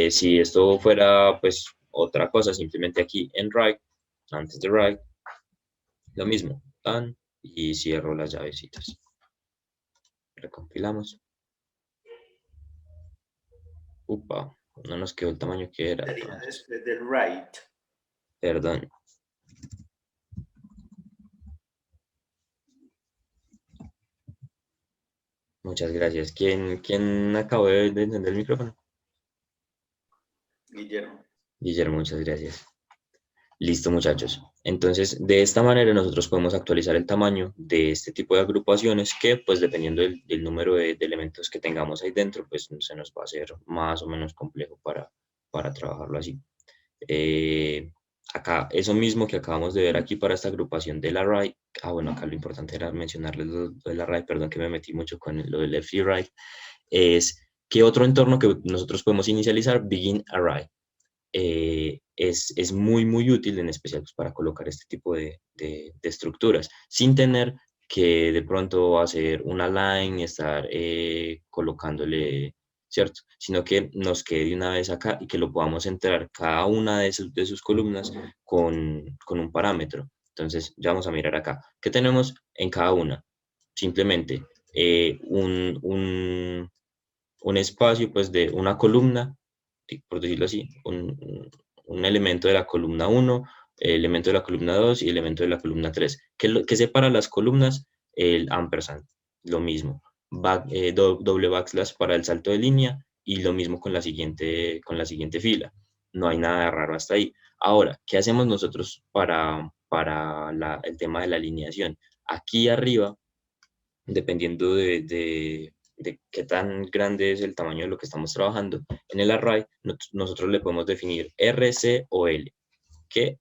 si esto fuera pues otra cosa, simplemente aquí en right, antes de right, lo mismo, tan, y cierro las llavecitas. Recompilamos. Upa, no nos quedó el tamaño que era.
Sería
Entonces.
después del right.
Perdón. Muchas gracias. ¿Quién acabó de encender el micrófono?
Guillermo.
Guillermo, muchas gracias. Listo, muchachos. Entonces, de esta manera nosotros podemos actualizar el tamaño de este tipo de agrupaciones que, pues, dependiendo del número de elementos que tengamos ahí dentro, pues, se nos va a hacer más o menos complejo para trabajarlo así. Acá, eso mismo que acabamos de ver aquí para esta agrupación del array. Bueno, acá lo importante era mencionarles lo del array, perdón que me metí mucho con lo del left y right, es que otro entorno que nosotros podemos inicializar, begin array. Es muy útil, en especial pues, para colocar este tipo de estructuras, sin tener que de pronto hacer una line y estar colocándole, ¿cierto? Sino que nos quede de una vez acá y que lo podamos entrar cada una de sus columnas con un parámetro. Entonces, ya vamos a mirar acá. ¿Qué tenemos en cada una? Simplemente un espacio pues de una columna, por decirlo así, un elemento de la columna 1, elemento de la columna 2 y elemento de la columna 3. ¿Qué separa las columnas? El ampersand, lo mismo. Doble backslash para el salto de línea y lo mismo con la siguiente fila. No hay nada raro hasta ahí. Ahora, ¿qué hacemos nosotros para el tema de la alineación? Aquí arriba, dependiendo de qué tan grande es el tamaño de lo que estamos trabajando, en el array nosotros le podemos definir R, C o L, que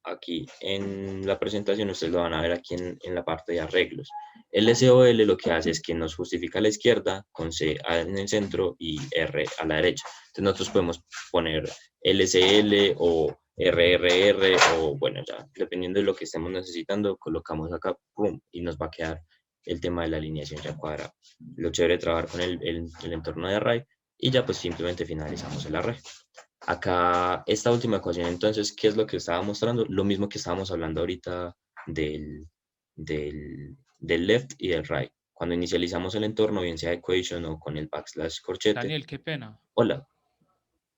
aquí en la presentación ustedes lo van a ver aquí en la parte de arreglos. LCOL lo que hace es que nos justifica a la izquierda con C en el centro y R a la derecha. Entonces nosotros podemos poner LCL o RRR o bueno, ya dependiendo de lo que estemos necesitando, colocamos acá pum, y nos va a quedar el tema de la alineación ya cuadrado. Lo chévere de trabajar con el entorno de array y ya pues simplemente finalizamos el array. Acá, esta última ecuación, entonces, ¿qué es lo que estaba mostrando? Lo mismo que estábamos hablando ahorita del left y del right. Cuando inicializamos el entorno, bien sea equation o con el backslash corchete.
Daniel, qué pena.
Hola.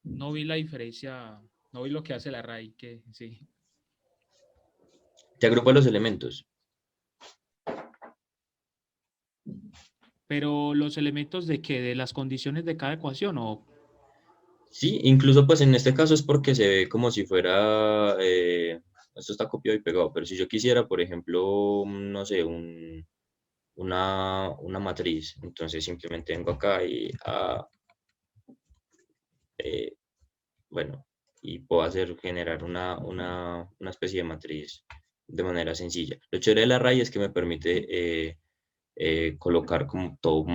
No vi la diferencia, no vi lo que hace el array, que sí.
Te agrupa los elementos.
Pero los elementos de qué, de las condiciones de cada ecuación o...
Sí, incluso pues en este caso es porque se ve como si fuera esto está copiado y pegado, pero si yo quisiera, por ejemplo, no sé, una matriz, entonces simplemente vengo acá y, bueno, y puedo generar una especie de matriz de manera sencilla. Lo chévere del array es que me permite colocar como todo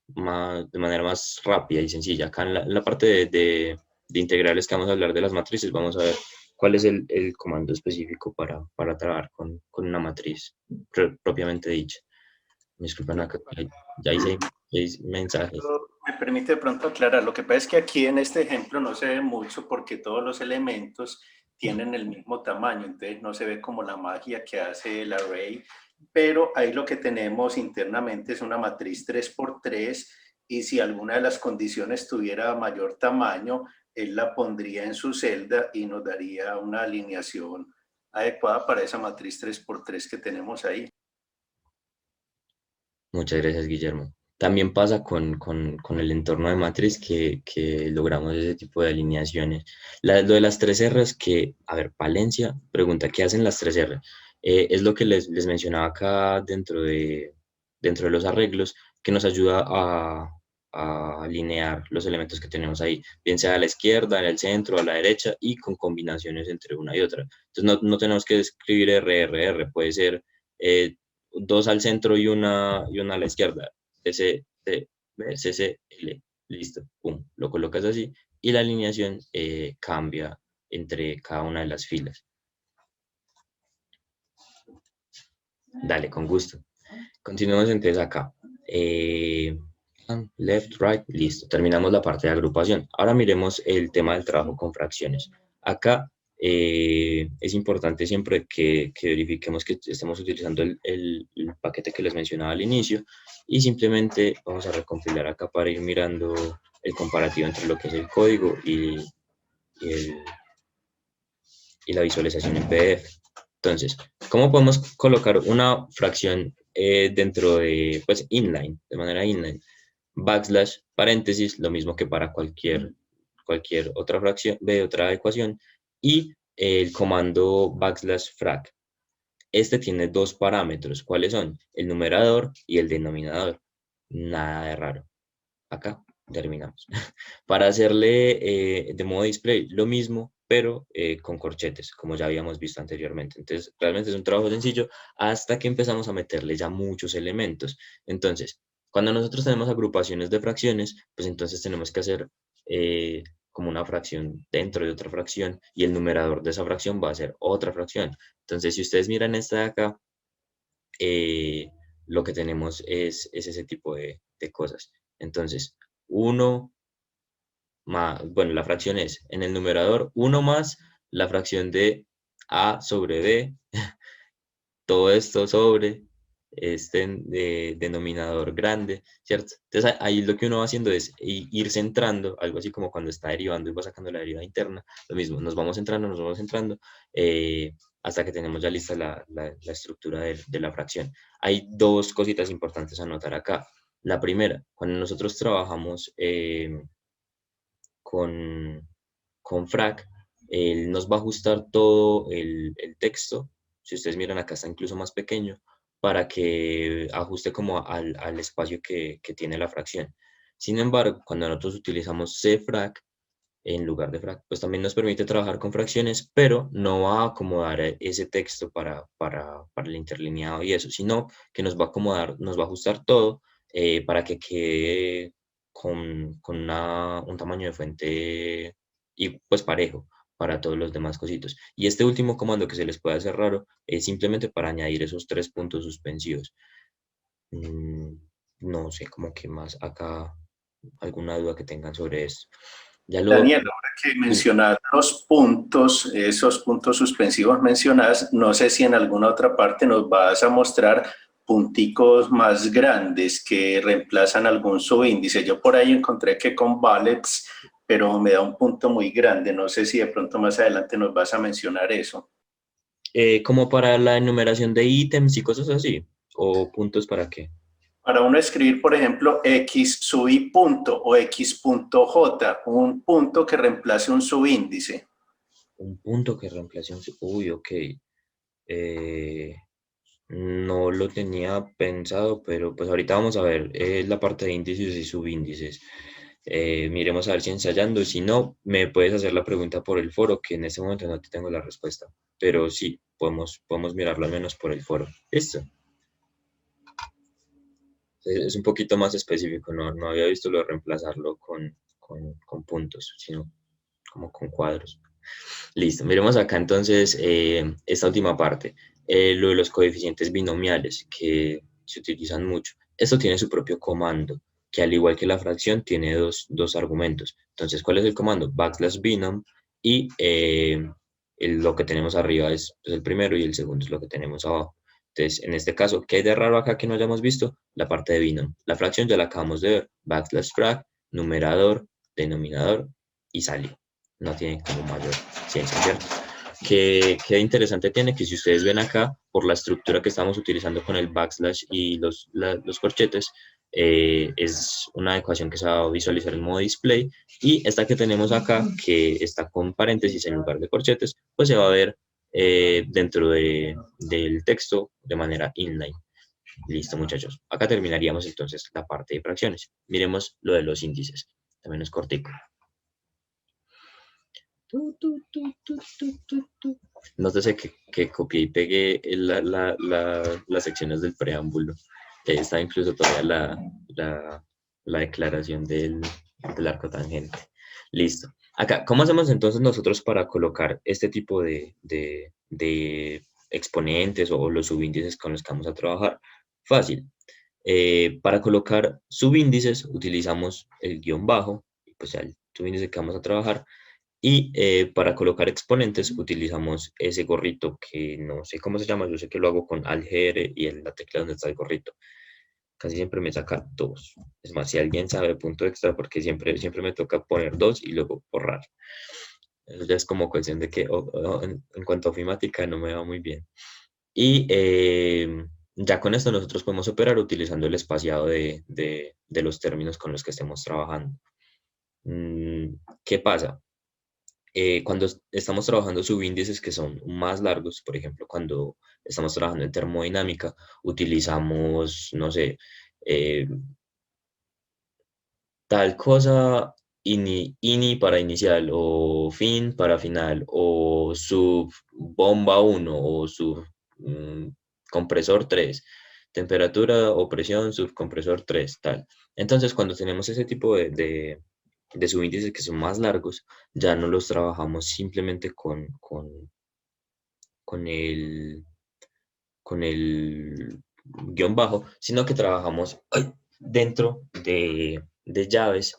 de manera más rápida y sencilla. Acá en la parte de integrales que vamos a hablar de las matrices, vamos a ver cuál es el comando específico para trabajar con una matriz propiamente dicha. Me disculpan acá, ya hice 6 mensajes.
Me permite de pronto aclarar, lo que pasa es que aquí en este ejemplo no se ve mucho porque todos los elementos tienen el mismo tamaño, entonces no se ve como la magia que hace el array, pero ahí lo que tenemos internamente es una matriz 3x3 y si alguna de las condiciones tuviera mayor tamaño, él la pondría en su celda y nos daría una alineación adecuada para esa matriz 3x3 que tenemos ahí.
Muchas gracias, Guillermo. También pasa con el entorno de matriz que logramos ese tipo de alineaciones. Lo de las 3 R's que, a ver, Palencia pregunta, ¿qué hacen las 3 R? Es lo que les mencionaba acá dentro de los arreglos, que nos ayuda a alinear los elementos que tenemos ahí, bien sea a la izquierda, en el centro, a la derecha, y con combinaciones entre una y otra. Entonces no tenemos que escribir RRR, puede ser 2 al centro y una a la izquierda. C, C, B, C, C, L. Listo. Pum. Lo colocas así y la alineación cambia entre cada una de las filas. Dale, con gusto. Continuemos entonces acá. Left, right, listo. Terminamos la parte de agrupación. Ahora miremos el tema del trabajo con fracciones. Acá es importante siempre que verifiquemos que estemos utilizando el paquete que les mencionaba al inicio y simplemente vamos a recompilar acá para ir mirando el comparativo entre lo que es el código y la visualización en PDF. Entonces, ¿cómo podemos colocar una fracción dentro de, pues, inline, de manera inline? Backslash, paréntesis, lo mismo que para cualquier otra fracción, de otra ecuación, y el comando backslash frac. Este tiene 2 parámetros, ¿cuáles son? El numerador y el denominador. Nada de raro. Acá terminamos. Para hacerle de modo display, lo mismo, pero con corchetes, como ya habíamos visto anteriormente. Entonces, realmente es un trabajo sencillo hasta que empezamos a meterle ya muchos elementos. Entonces, cuando nosotros tenemos agrupaciones de fracciones, pues entonces tenemos que hacer como una fracción dentro de otra fracción y el numerador de esa fracción va a ser otra fracción. Entonces, si ustedes miran esta de acá, lo que tenemos es ese tipo de cosas. Entonces, 1 más, bueno, la fracción es en el numerador 1 más la fracción de A sobre B, todo esto sobre este denominador grande, ¿cierto? Entonces ahí lo que uno va haciendo es ir centrando, algo así como cuando está derivando y va sacando la derivada interna, lo mismo, nos vamos centrando, hasta que tenemos ya lista la estructura de la fracción. Hay 2 cositas importantes a notar acá. La primera, cuando nosotros trabajamos con frac, él nos va a ajustar todo el texto. Si ustedes miran acá está incluso más pequeño para que ajuste como al espacio que tiene la fracción. Sin embargo, cuando nosotros utilizamos cfrac en lugar de frac, pues también nos permite trabajar con fracciones, pero no va a acomodar ese texto para el interlineado y eso, sino que nos va a acomodar, nos va a ajustar todo para que quede con un tamaño de fuente y pues parejo para todos los demás cositos. Y este último comando que se les puede hacer raro es simplemente para añadir esos 3 puntos suspensivos. No sé, como que más acá, alguna duda que tengan sobre esto.
Daniel, ahora que mencionas los puntos, esos puntos suspensivos mencionados, no sé si en alguna otra parte nos vas a mostrar punticos más grandes que reemplazan algún subíndice. Yo por ahí encontré que con Valets, pero me da un punto muy grande. No sé si de pronto más adelante nos vas a mencionar eso.
Como para la enumeración de ítems y cosas así, o puntos para qué.
Para uno escribir, por ejemplo, X sub i punto o X punto J, un punto que reemplace un subíndice.
Un punto que reemplace un... Uy, ok. No lo tenía pensado, pero pues ahorita vamos a ver la parte de índices y subíndices. Miremos a ver si ensayando. Si no, me puedes hacer la pregunta por el foro, que en este momento no te tengo la respuesta. Pero sí, podemos mirarlo al menos por el foro. ¿Listo? Es un poquito más específico, no había visto lo de reemplazarlo con puntos, sino como con cuadros. Listo, miremos acá entonces esta última parte, lo de los coeficientes binomiales que se utilizan mucho. Esto tiene su propio comando, que al igual que la fracción tiene dos argumentos. Entonces, ¿cuál es el comando? Backslash binom y lo que tenemos arriba es pues, el primero y el segundo es lo que tenemos abajo. Entonces, en este caso, ¿qué hay de raro acá que no hayamos visto? La parte de binom. La fracción ya la acabamos de ver. Backslash frac, numerador, denominador y salió. No tiene como mayor ciencia, ¿cierto? Qué interesante tiene que si ustedes ven acá, por la estructura que estamos utilizando con el backslash y los corchetes, es una ecuación que se va a visualizar en modo display, y esta que tenemos acá, que está con paréntesis en lugar de corchetes, pues se va a ver dentro del texto de manera inline. Listo, muchachos. Acá terminaríamos entonces la parte de fracciones. Miremos lo de los índices. También es cortico. Nótese que copié y pegué las secciones del preámbulo. Está incluso todavía la declaración del arco tangente. Listo. Acá, ¿cómo hacemos entonces nosotros para colocar este tipo de exponentes o los subíndices con los que vamos a trabajar? Fácil. Para colocar subíndices utilizamos el guión bajo, pues el subíndice que vamos a trabajar. Y para colocar exponentes utilizamos ese gorrito que no sé cómo se llama, yo sé que lo hago con Alt-G y en la tecla donde está el gorrito. Casi siempre me saca 2. Es más, si alguien sabe punto extra, porque siempre me toca poner 2 y luego borrar. Eso ya es como cuestión de que en cuanto a ofimática no me va muy bien. Y ya con esto nosotros podemos operar utilizando el espaciado de los términos con los que estemos trabajando. ¿Qué pasa? Cuando estamos trabajando subíndices que son más largos, por ejemplo, cuando estamos trabajando en termodinámica, utilizamos, no sé, tal cosa ini para inicial, o fin para final, o sub bomba 1, o sub compresor 3, temperatura o presión subcompresor 3, tal. Entonces, cuando tenemos ese tipo de subíndices que son más largos, ya no los trabajamos simplemente con el, con el guión bajo, sino que trabajamos dentro de llaves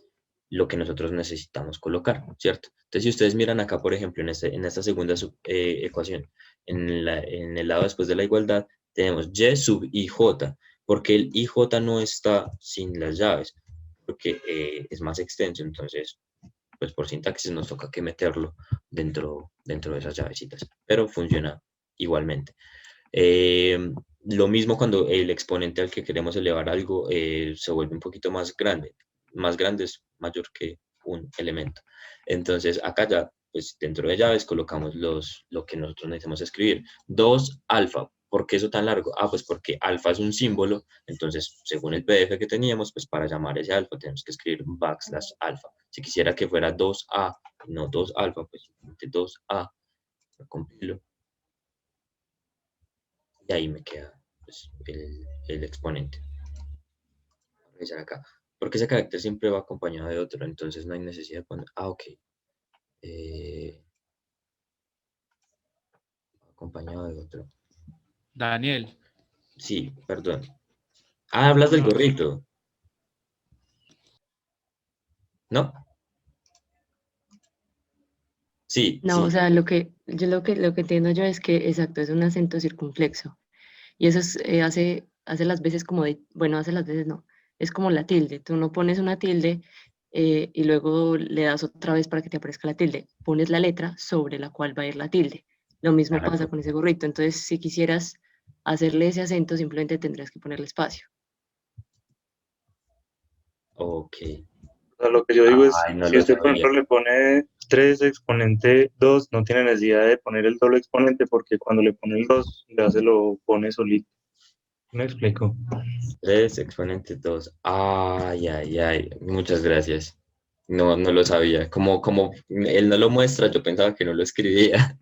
lo que nosotros necesitamos colocar, ¿cierto? Entonces, si ustedes miran acá, por ejemplo, en esta segunda ecuación, en el lado después de la igualdad, tenemos y sub ij, porque el ij no está sin las llaves, porque es más extenso, entonces pues por sintaxis nos toca que meterlo dentro de esas llavecitas, pero funciona igualmente. Lo mismo cuando el exponente al que queremos elevar algo se vuelve un poquito más grande. Más grande es mayor que un elemento. Entonces acá ya, pues dentro de llaves colocamos lo que nosotros necesitamos escribir. 2 alfa. ¿Por qué eso tan largo? Ah, pues porque alfa es un símbolo. Entonces, según el PDF que teníamos, pues para llamar ese alfa tenemos que escribir backslash alfa. Si quisiera que fuera 2A, no 2 alfa, pues 2A, lo compilo. Y ahí me queda pues, el exponente. Voy a revisar acá. Porque ese carácter siempre va acompañado de otro, entonces no hay necesidad de poner... Ah, ok. Acompañado de otro.
Daniel,
Sí, perdón. Ah, hablas del
no,
gorrito. ¿No? Sí,
No, o
sí.
sea, lo que entiendo yo es que, exacto, es un acento circunflexo. Y eso hace las veces como de, bueno, hace las veces no, es como la tilde. Tú no pones una tilde y luego le das otra vez para que te aparezca la tilde. Pones la letra sobre la cual va a ir la tilde. Lo mismo pasa
Exacto.
con ese gorrito. Entonces, si quisieras hacerle ese acento, simplemente tendrías que ponerle espacio.
Ok.
O sea, lo que yo digo es,
Ay, no
si
lo
usted, por
sabía.
ejemplo, le pone 3 exponente 2 no tiene necesidad de poner el doble exponente porque cuando le pone el 2 ya se lo pone solito. ¿Me explico?
3 exponente 2. Ay, ay, ay. Muchas gracias. No, no lo sabía. Como él no lo muestra, yo pensaba que no lo escribía.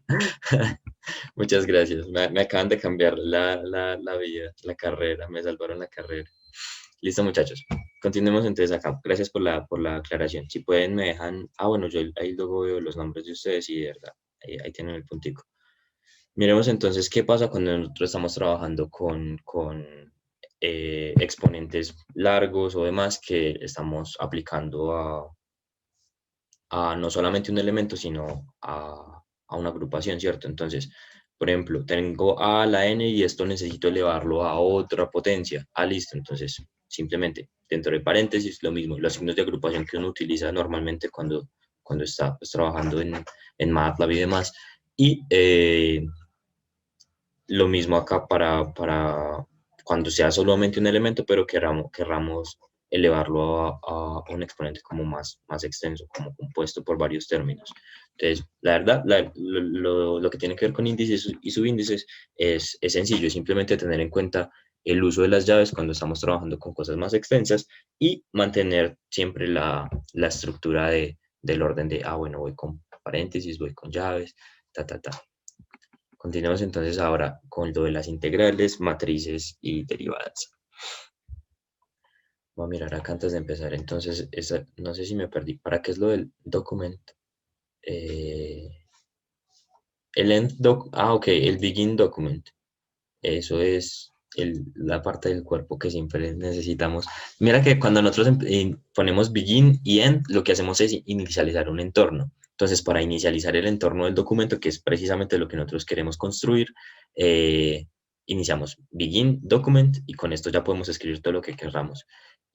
Muchas gracias. Me acaban de cambiar la vida, la carrera. Me salvaron la carrera. Listo, muchachos. Continuemos entonces acá. Gracias por la aclaración. Si pueden, me dejan. Ah, bueno, yo ahí luego veo los nombres de ustedes y de verdad. Ahí tienen el puntico. Miremos entonces qué pasa cuando nosotros estamos trabajando con exponentes largos o demás que estamos aplicando a no solamente un elemento, sino a una agrupación, ¿cierto? Entonces, por ejemplo, tengo a la n y esto necesito elevarlo a otra potencia. Ah, listo. Entonces, simplemente dentro de paréntesis, lo mismo, los signos de agrupación que uno utiliza normalmente cuando está pues, trabajando en MATLAB y demás. Y lo mismo acá para cuando sea solamente un elemento, pero querramos elevarlo a un exponente como más extenso, como compuesto por varios términos. Entonces, la verdad, lo que tiene que ver con índices y subíndices es sencillo, es simplemente tener en cuenta el uso de las llaves cuando estamos trabajando con cosas más extensas y mantener siempre la estructura del orden de, bueno, voy con paréntesis, voy con llaves, ta, ta, ta. Continuamos entonces ahora con lo de las integrales, matrices y derivadas. Voy a mirar acá antes de empezar. Entonces, no sé si me perdí. ¿Para qué es lo del document? El ok, el begin document. Eso es la parte del cuerpo que siempre necesitamos. Mira que cuando nosotros ponemos begin y end, lo que hacemos es inicializar un entorno. Entonces, para inicializar el entorno del documento, que es precisamente lo que nosotros queremos construir, iniciamos begin document y con esto ya podemos escribir todo lo que queramos.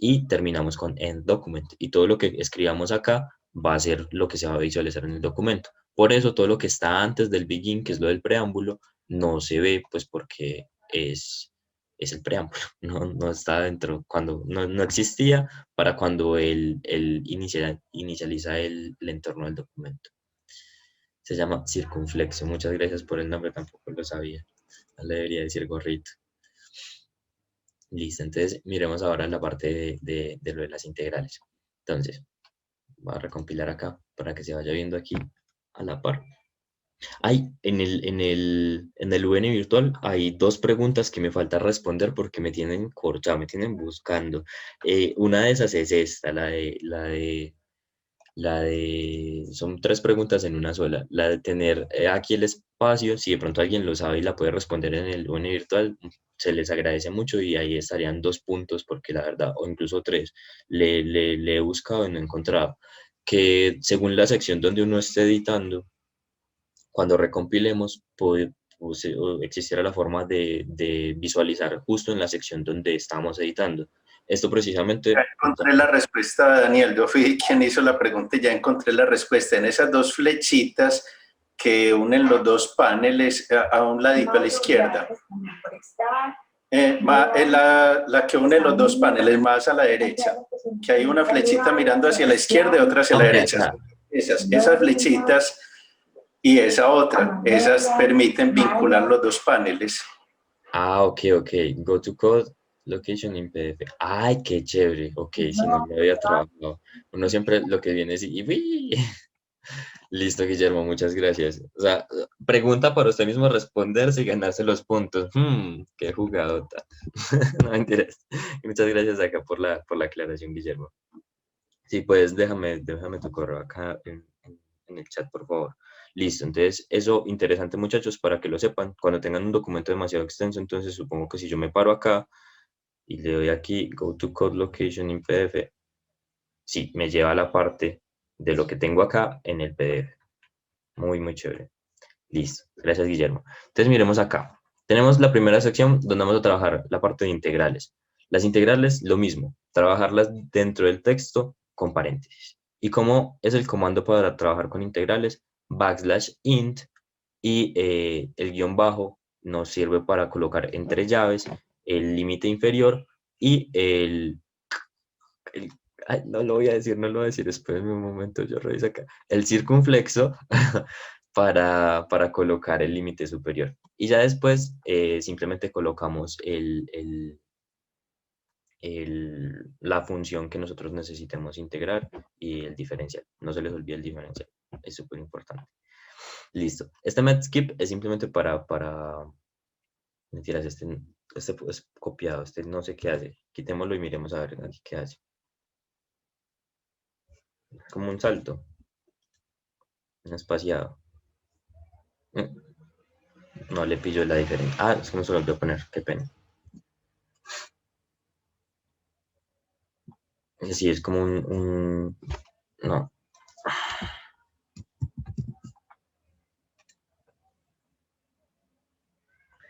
Y terminamos con end document. Y todo lo que escribamos acá va a ser lo que se va a visualizar en el documento. Por eso todo lo que está antes del begin, que es lo del preámbulo, no se ve, pues porque es el preámbulo, no está dentro, cuando no existía para cuando él inicializa el entorno del documento. Se llama circunflexo. Muchas gracias por el nombre, tampoco lo sabía. No le debería decir gorrito. Listo, entonces miremos ahora la parte de lo de las integrales. Entonces, voy a recompilar acá para que se vaya viendo aquí a la par. En el UN virtual hay dos preguntas que me falta responder porque me tienen corchado, me tienen buscando. Una de esas es esta, son tres preguntas en una sola. La de tener aquí el espacio, si de pronto alguien lo sabe y la puede responder en el UN virtual, se les agradece mucho y ahí estarían 2 puntos porque la verdad, o incluso 3, le he buscado y no he encontrado. Que según la sección donde uno esté editando, cuando recompilemos, existiera la forma de visualizar justo en la sección donde estamos editando. Esto precisamente...
Ya encontré la respuesta, Daniel. Yo fui quien hizo la pregunta y ya encontré la respuesta. En esas dos flechitas que unen los dos paneles a un ladito a la izquierda. La que une los dos paneles más a la derecha. Que hay una flechita mirando hacia la izquierda y otra hacia la derecha. Esas flechitas y esa otra, esas permiten vincular los dos paneles.
Ok. Go to code, location in PDF. Ay, qué chévere. Ok, si no me había trabajado. Uno siempre lo que viene es y ¡uy! Listo, Guillermo, muchas gracias. O sea, pregunta para usted mismo responderse y ganarse los puntos. Qué jugadota. No, mentiras. Muchas gracias acá por la aclaración, Guillermo. Sí, pues déjame tu correo acá en el chat, por favor. Listo, entonces eso interesante, muchachos, para que lo sepan. Cuando tengan un documento demasiado extenso, entonces supongo que si yo me paro acá y le doy aquí Go to Code Location in PDF, sí, me lleva a la parte de lo que tengo acá en el PDF. Muy, muy chévere. Listo, gracias, Guillermo. Entonces miremos acá. Tenemos la primera sección donde vamos a trabajar la parte de integrales. Las integrales, lo mismo, trabajarlas dentro del texto con paréntesis. ¿Y cómo es el comando para trabajar con integrales? \int y el guión bajo nos sirve para colocar entre llaves el límite inferior y Ay, no lo voy a decir, no lo voy a decir, espérenme un momento, yo reviso acá. El circunflexo para colocar el límite superior. Y ya después simplemente colocamos la función que nosotros necesitemos integrar y el diferencial. No se les olvide el diferencial, es súper importante. Listo. Este metskip es simplemente mentiras, este es copiado, este no sé qué hace. Quitémoslo y miremos a ver aquí qué hace. Como un salto. Un espaciado. No le pillo la diferencia. Ah, es que no se lo volvió a poner, qué pena. Sí, es como no.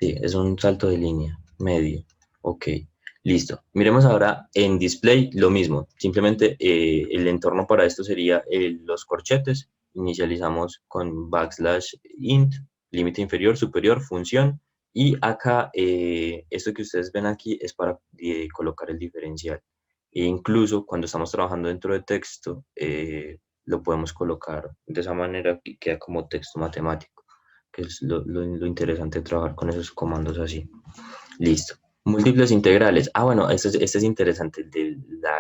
Sí, es un salto de línea, medio. Ok, listo. Miremos ahora en display lo mismo. Simplemente el entorno para esto sería los corchetes. Inicializamos con \int, límite inferior, superior, función. Y acá, esto que ustedes ven aquí es para colocar el diferencial. E incluso cuando estamos trabajando dentro de texto, lo podemos colocar de esa manera que queda como texto matemático, que es lo interesante de trabajar con esos comandos así. Listo. Múltiples integrales. Ah, bueno, este es interesante.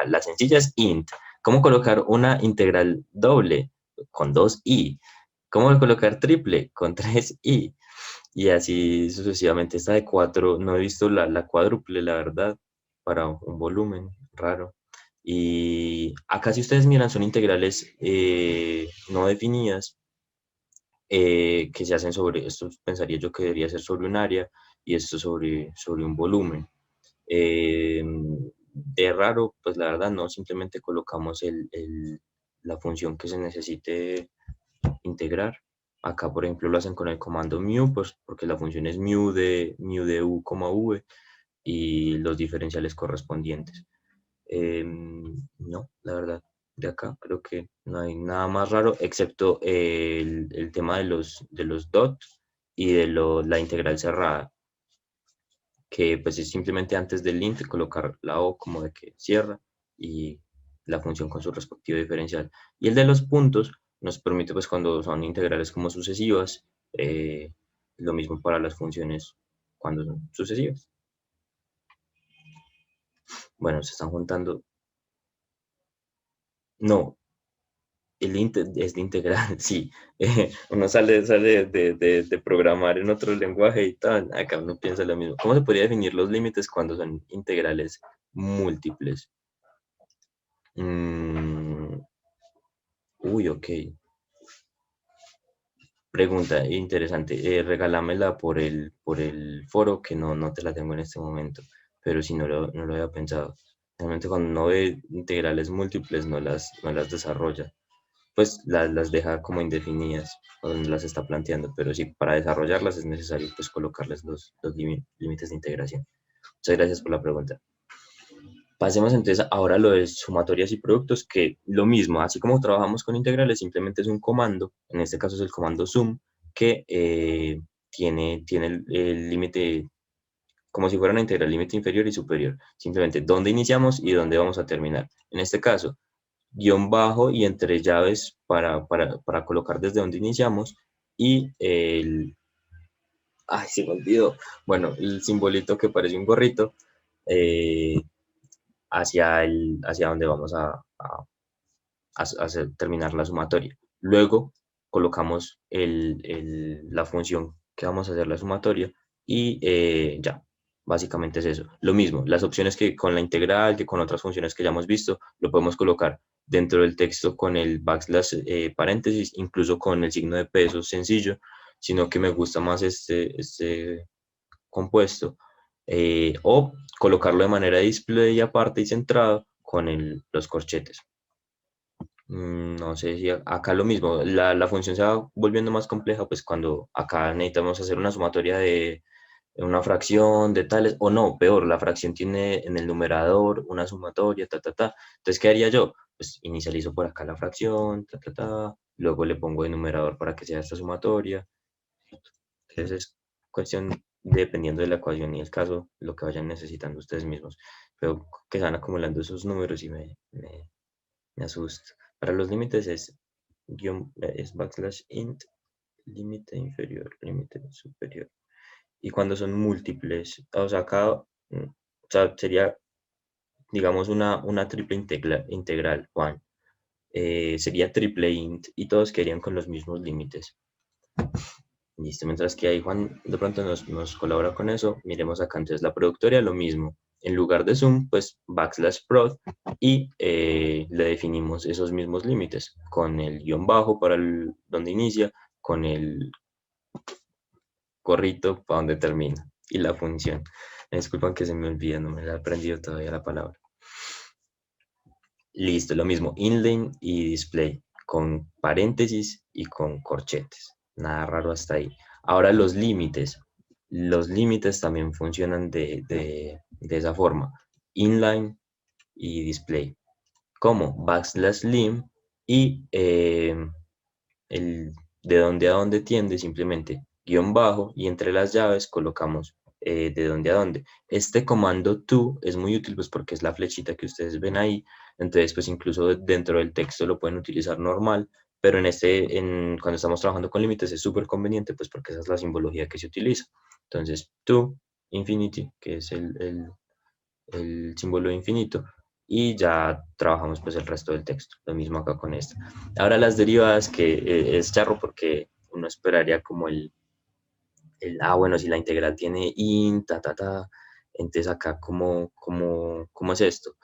La sencilla es int. ¿Cómo colocar una integral doble? Con 2i. ¿Cómo colocar triple? Con 3i. Y así sucesivamente. Esta de 4, no he visto la cuádruple, la verdad, para un volumen raro. Y acá si ustedes miran son integrales no definidas, que se hacen sobre, esto pensaría yo que debería ser sobre un área y esto sobre un volumen. De raro, pues la verdad no, simplemente colocamos la función que se necesite integrar. Acá, por ejemplo, lo hacen con el comando mu, pues porque la función es mu de u, v y los diferenciales correspondientes. No, la verdad, de acá creo que no hay nada más raro, excepto el tema de los dots y de la integral cerrada, que pues es simplemente antes del int colocar la o como de que cierra y la función con su respectivo diferencial. Y el de los puntos nos permite, pues cuando son integrales como sucesivas, lo mismo para las funciones cuando son sucesivas. Bueno, se están juntando. No, el int es de integral, sí. Uno sale de programar en otro lenguaje y tal. Acá uno piensa lo mismo. ¿Cómo se podría definir los límites cuando son integrales múltiples? Uy, ok. Pregunta interesante. Regálamela por el foro, que no te la tengo en este momento. Pero si no lo había pensado. Realmente cuando uno ve integrales múltiples no las desarrolla. Pues las deja como indefinidas cuando las está planteando, pero sí, para desarrollarlas es necesario pues colocarles los límites de integración. Muchas gracias por la pregunta. Pasemos entonces ahora a lo de sumatorias y productos, que lo mismo, así como trabajamos con integrales, simplemente es un comando, en este caso es el comando sum, que tiene el límite, como si fuera una integral, límite inferior y superior, simplemente dónde iniciamos y dónde vamos a terminar. En este caso, guión bajo y entre llaves para colocar desde donde iniciamos y ay, se me olvidó, bueno, el simbolito que parece un gorrito eh, hacia donde vamos a terminar la sumatoria. Luego colocamos la función que vamos a hacer la sumatoria y ya, básicamente es eso. Lo mismo, las opciones que con la integral, que con otras funciones que ya hemos visto, lo podemos colocar dentro del texto con el backslash paréntesis, incluso con el signo de peso sencillo, sino que me gusta más este compuesto, o colocarlo de manera display aparte y centrado con los corchetes. No sé si acá lo mismo, la función se va volviendo más compleja, pues cuando acá necesitamos hacer una sumatoria de una fracción, de tales, o no, peor, la fracción tiene en el numerador una sumatoria, Entonces, ¿qué haría yo? Pues inicializo por acá la fracción, luego le pongo de numerador para que sea esta sumatoria. Entonces, es cuestión, dependiendo de la ecuación y el caso, lo que vayan necesitando ustedes mismos. Pero que se van acumulando esos números y me asusto. Para los límites es backslash int, límite inferior, límite superior. Y cuando son múltiples, o sea, o sea, sería, digamos, una triple integral, Juan. Sería triple int y todos quedarían con los mismos límites. Listo, mientras que ahí Juan de pronto nos colabora con eso, miremos acá entonces la productoria lo mismo. En lugar de sum, pues backslash prod y le definimos esos mismos límites con el guión bajo para donde inicia, con el gorrito para donde termina y la función. Me disculpan que se me olvida, no me la he aprendido todavía la palabra. Listo, lo mismo, inline y display, con paréntesis y con corchetes. Nada raro hasta ahí. Ahora los límites. Los límites también funcionan de esa forma. Inline y display. Como backslash lim y el de dónde a dónde tiende simplemente guión bajo y entre las llaves colocamos de dónde a dónde. Este comando to es muy útil pues porque es la flechita que ustedes ven ahí, entonces pues incluso dentro del texto lo pueden utilizar normal, pero cuando estamos trabajando con límites es súper conveniente pues porque esa es la simbología que se utiliza. Entonces to infinity, que es el símbolo de infinito, y ya trabajamos pues el resto del texto. Lo mismo acá con esto. Ahora las derivadas, que es charro porque uno esperaría como bueno, si la integral tiene int, entonces acá ¿cómo es esto?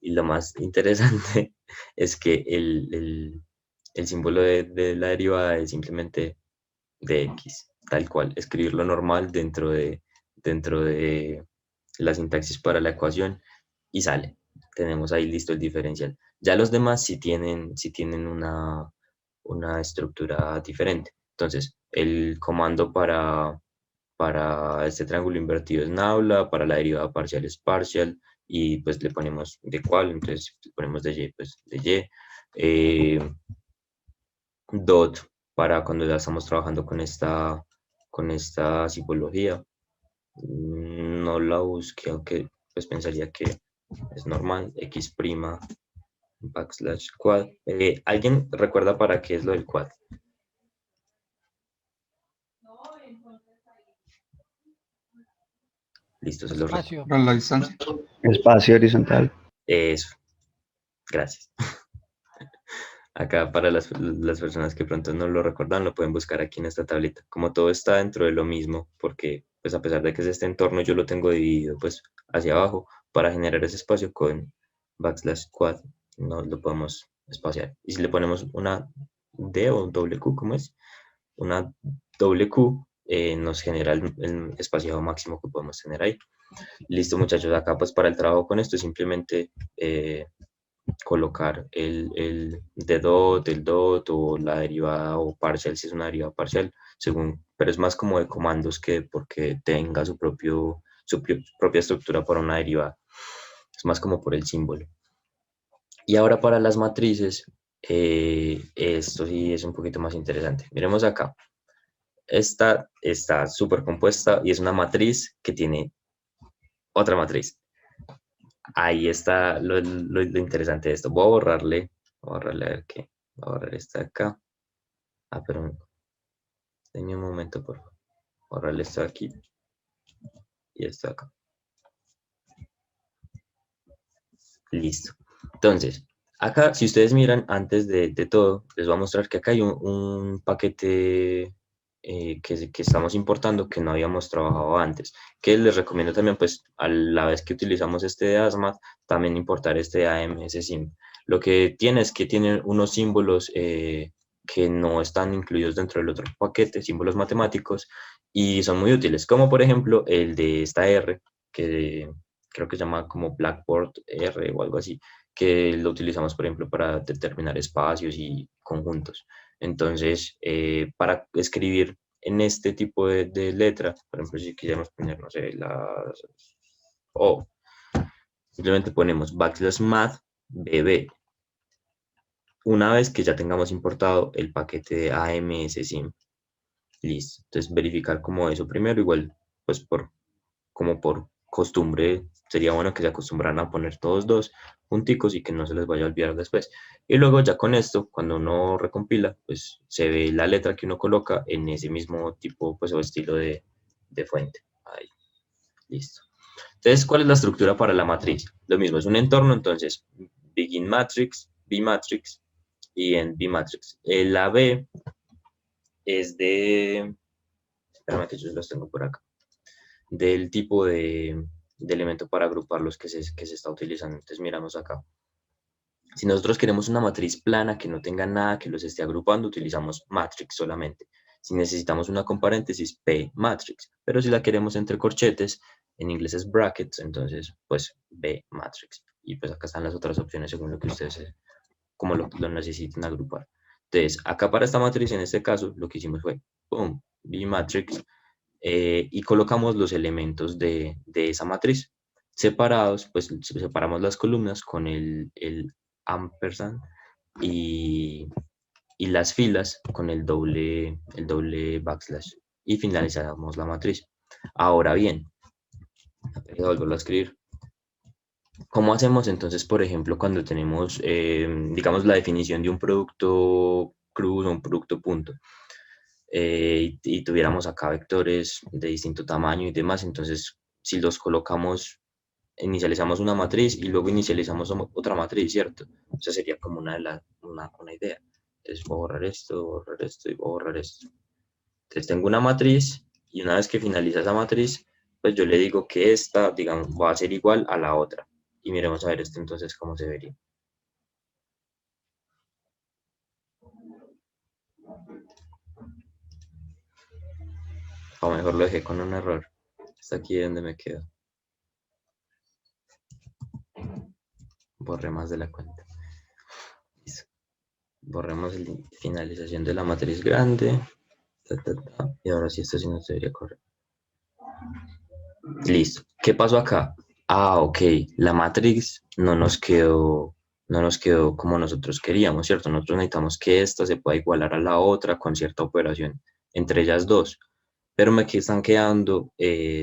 Y lo más interesante es que el símbolo de la derivada es simplemente de x, tal cual, escribirlo normal dentro de la sintaxis para la ecuación y sale. Tenemos ahí listo el diferencial. Ya los demás sí tienen una estructura diferente. Entonces, el comando para este triángulo invertido es nabla, para la derivada parcial es partial, y pues le ponemos de cuál, entonces le ponemos de y, pues de y. Dot para cuando ya estamos trabajando con esta simbología. No la busqué, aunque pues pensaría que es normal, x' backslash quad. ¿Alguien recuerda para qué es lo del quad? Listo, se lo recuerdo.
Espacio.
Para la distancia.
Espacio horizontal.
Eso, gracias. Acá para las personas que pronto no lo recuerdan, lo pueden buscar aquí en esta tablita. Como todo está dentro de lo mismo, porque pues a pesar de que es este entorno, yo lo tengo dividido pues hacia abajo para generar ese espacio con backslash quad, no lo podemos espaciar. Y si le ponemos una D o doble Q, ¿cómo es? Una doble Q, nos genera el espaciado máximo que podemos tener ahí. Listo, muchachos, acá pues para el trabajo con esto simplemente colocar el dot o la derivada o parcial, si es una derivada parcial, pero es más como de comandos que porque tenga su propia estructura para una derivada. Es más como por el símbolo. Y ahora para las matrices, esto sí es un poquito más interesante. Miremos acá. Esta está súper compuesta y es una matriz que tiene otra matriz. Ahí está lo interesante de esto. Voy a borrarle a ver qué. Voy a borrar esta de acá. Pero denme un momento, por favor. Borrarle esto de aquí y esto de acá. Listo. Entonces, acá, si ustedes miran, antes de todo, les voy a mostrar que acá hay un paquete que estamos importando que no habíamos trabajado antes, que les recomiendo también, pues, a la vez que utilizamos este de ASMAT, también importar este de AMSSIM. Lo que tiene es que tiene unos símbolos que no están incluidos dentro del otro paquete, símbolos matemáticos, y son muy útiles, como por ejemplo el de esta R, que creo que se llama como Blackboard R o algo así, que lo utilizamos, por ejemplo, para determinar espacios y conjuntos. Entonces, para escribir en este tipo de letra, por ejemplo, si quisiéramos poner, no sé, las O, simplemente ponemos backslash math bb. Una vez que ya tengamos importado el paquete de AMSSIM. Listo. Entonces, verificar como eso primero, igual, pues como por costumbre, sería bueno que se acostumbraran a poner todos dos punticos y que no se les vaya a olvidar después. Y luego ya con esto, cuando uno recompila, pues se ve la letra que uno coloca en ese mismo tipo, pues o estilo de fuente. Ahí, listo. Entonces, ¿cuál es la estructura para la matriz? Lo mismo, es un entorno, entonces, begin matrix, B matrix y en B matrix. La B es de, espérame que yo los tengo por acá, del tipo de elemento para agrupar los que se está utilizando. Entonces, miramos acá. Si nosotros queremos una matriz plana que no tenga nada que los esté agrupando, utilizamos matrix solamente. Si necesitamos una con paréntesis, P matrix. Pero si la queremos entre corchetes, en inglés es brackets, entonces pues B matrix. Y pues acá están las otras opciones según lo que ustedes como lo necesiten agrupar. Entonces, acá para esta matriz, en este caso, lo que hicimos fue, boom, B matrix, y colocamos los elementos de esa matriz. Separados, pues separamos las columnas con el ampersand y las filas con el doble backslash y finalizamos la matriz. Ahora bien, voy a volverlo a escribir. ¿Cómo hacemos entonces, por ejemplo, cuando tenemos, digamos, la definición de un producto cruz o un producto punto? Y tuviéramos acá vectores de distinto tamaño y demás, entonces si los colocamos, inicializamos una matriz y luego inicializamos otra matriz, ¿cierto? O sea, sería como una idea. Entonces voy a borrar esto y voy a borrar esto. Entonces tengo una matriz y una vez que finaliza esa matriz, pues yo le digo que esta, digamos, va a ser igual a la otra. Y miremos a ver esto entonces cómo se vería. O mejor lo dejé con un error. Está aquí donde me quedo. Borré más de la cuenta. Listo. Borremos la finalización de la matriz grande. Y ahora sí, esto sí nos debería correr. Listo. ¿Qué pasó acá? Ah, ok. La matriz no nos quedó como nosotros queríamos, ¿cierto? Nosotros necesitamos que esta se pueda igualar a la otra con cierta operación entre ellas dos. Pero me están quedando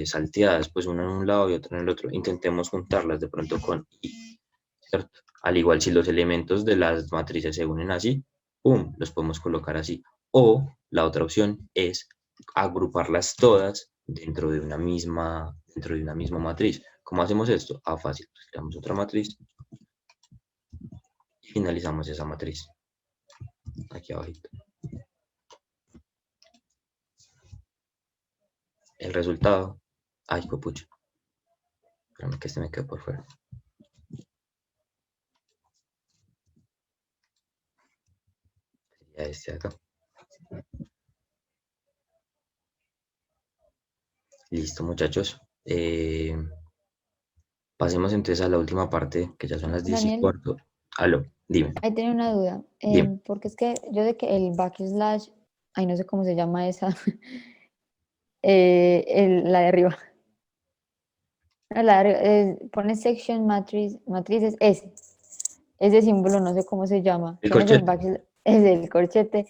salteadas, pues una en un lado y otra en el otro. Intentemos juntarlas de pronto con I, ¿cierto? Al igual, si los elementos de las matrices se unen así, ¡pum!, los podemos colocar así. O la otra opción es agruparlas todas dentro de una misma matriz. ¿Cómo hacemos esto? Ah, fácil. Pues creamos otra matriz y finalizamos esa matriz. Aquí abajito. El resultado. Ay, pucha. Espérame que este me quedó por fuera. Sería este de acá. Listo, muchachos. Pasemos entonces a la última parte, que ya son las 10 y
Daniel.
cuarto. Aló, dime.
Ahí tenía una duda,
Dime.
porque es que yo sé que el backslash, ay, no sé cómo se llama esa, la de arriba. No, la de arriba, pone section matrices S. Ese símbolo no sé cómo se llama.
El
Tienes el
corchete.
backslash, es el corchete,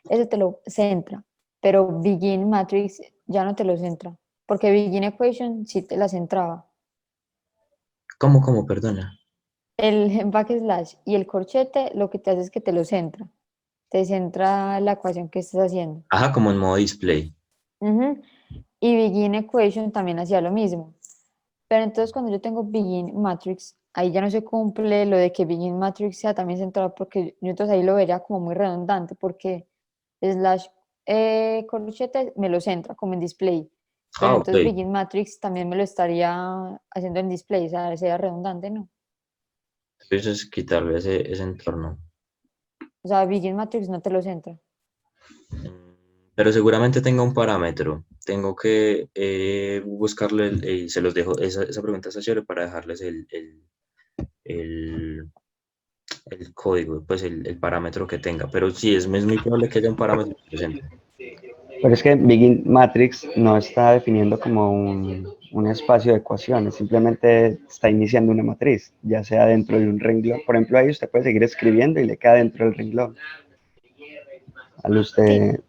eso te lo centra, pero begin matrix ya no te lo centra, porque begin equation sí te la centraba.
¿Cómo? Perdona.
El backslash y el corchete lo que te hace es que te lo centra. Te centra la ecuación que estás haciendo.
Ajá, como en modo display.
Ujú. Y begin equation también hacía lo mismo. Pero entonces cuando yo tengo begin matrix, ahí ya no se cumple lo de que begin matrix sea también centrado, porque yo entonces ahí lo vería como muy redundante, porque slash corchete me lo centra como en display. Pero
Ah, ok.
entonces begin matrix también me lo estaría haciendo en display, o sea, sería redundante, ¿no?
Entonces quitarle ese entorno.
O sea, begin matrix no te lo centra.
Pero seguramente tenga un parámetro. Tengo que buscarle, se los dejo, esa pregunta está chévere para dejarles el código, pues el parámetro que tenga. Pero sí, es muy probable que haya un parámetro presente.
Pero es que Begin Matrix no está definiendo como un espacio de ecuaciones, simplemente está iniciando una matriz, ya sea dentro de un renglón. Por ejemplo, ahí usted puede seguir escribiendo y le queda dentro del renglón. Al usted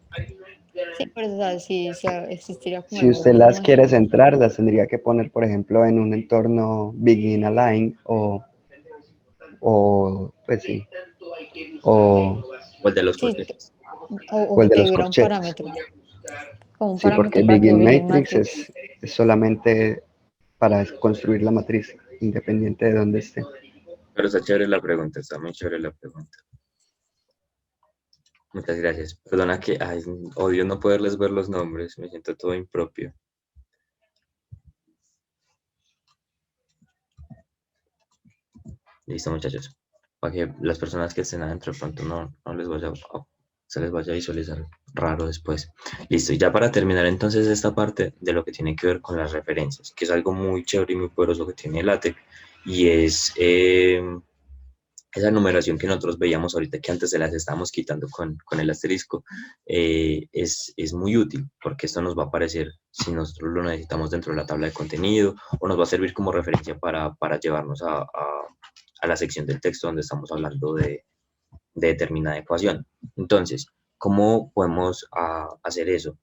Sí, pero o sea, sí existiría como
Si
el
usted
algoritmo
las
ese.
quiere centrar, las tendría que poner, por ejemplo, en un entorno Begin Align o pues sí, o,
O el de los
Sí,
corchetes.
o
o
el de
que
los
tuviera un
corchetes.
parámetro, como un
Sí, porque
parámetro para que
Begin
Begin
Matrix
Matrix.
es solamente para construir la matriz, independiente de dónde esté.
Pero está chévere la pregunta, está muy chévere la pregunta. Muchas gracias. Perdona que, ay, odio no poderles ver los nombres, me siento todo impropio. Listo, muchachos. Para que las personas que estén adentro de pronto no les vaya se les vaya a visualizar raro después. Listo, y ya para terminar entonces esta parte de lo que tiene que ver con las referencias, que es algo muy chévere y muy poderoso que tiene LaTeX, y es esa numeración que nosotros veíamos ahorita, que antes se las estábamos quitando con el asterisco, es muy útil, porque esto nos va a aparecer si nosotros lo necesitamos dentro de la tabla de contenido, o nos va a servir como referencia para llevarnos a la sección del texto donde estamos hablando de determinada ecuación. Entonces, ¿cómo podemos hacer eso?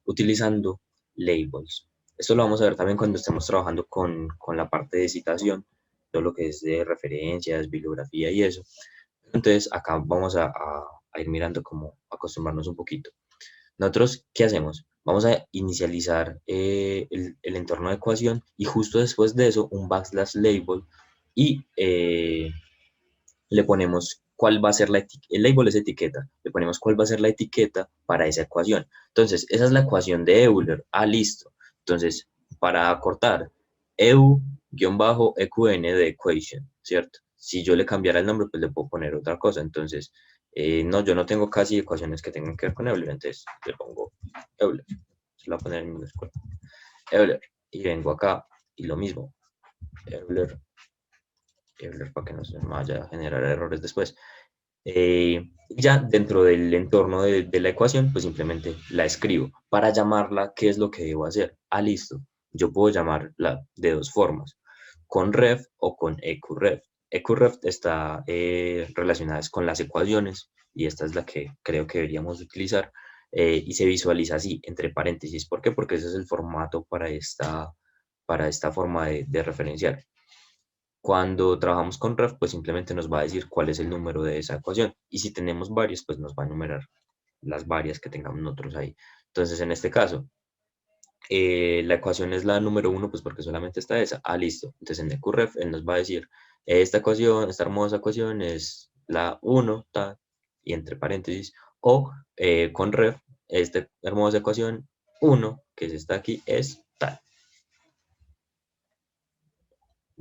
Utilizando labels. Esto lo vamos a ver también cuando estemos trabajando con la parte de citación, todo lo que es de referencias, bibliografía y eso. Entonces, acá vamos a ir mirando cómo acostumbrarnos un poquito. Nosotros, ¿qué hacemos? Vamos a inicializar el entorno de ecuación y justo después de eso, un backslash label y le ponemos cuál va a ser la etiqueta, el label es etiqueta, le ponemos cuál va a ser la etiqueta para esa ecuación. Entonces, esa es la ecuación de Euler. Ah, listo. Entonces, para acortar, EU-EQN de equation, ¿cierto? Si yo le cambiara el nombre, pues le puedo poner otra cosa. Entonces, no, yo no tengo casi ecuaciones que tengan que ver con Euler, entonces le pongo Euler. Se lo voy a poner en minúscula. Euler. Y vengo acá y lo mismo. Euler para que no se me vaya a generar errores después. Ya dentro del entorno de la ecuación, pues simplemente la escribo. Para llamarla, ¿qué es lo que debo hacer? Ah, listo. Yo puedo llamarla de dos formas, con ref o con eqref. Eqref está relacionada con las ecuaciones y esta es la que creo que deberíamos utilizar y se visualiza así, entre paréntesis. ¿Por qué? Porque ese es el formato para esta forma de referenciar. Cuando trabajamos con ref, pues simplemente nos va a decir cuál es el número de esa ecuación. Y si tenemos varios, pues nos va a enumerar las varias que tengamos nosotros ahí. Entonces, en este caso, la ecuación es la número 1, pues porque solamente está esa. Ah, listo. Entonces, en EQREF, él nos va a decir, esta ecuación, esta hermosa ecuación es la 1, tal, y entre paréntesis, o con ref, esta hermosa ecuación 1, que es esta aquí, es tal.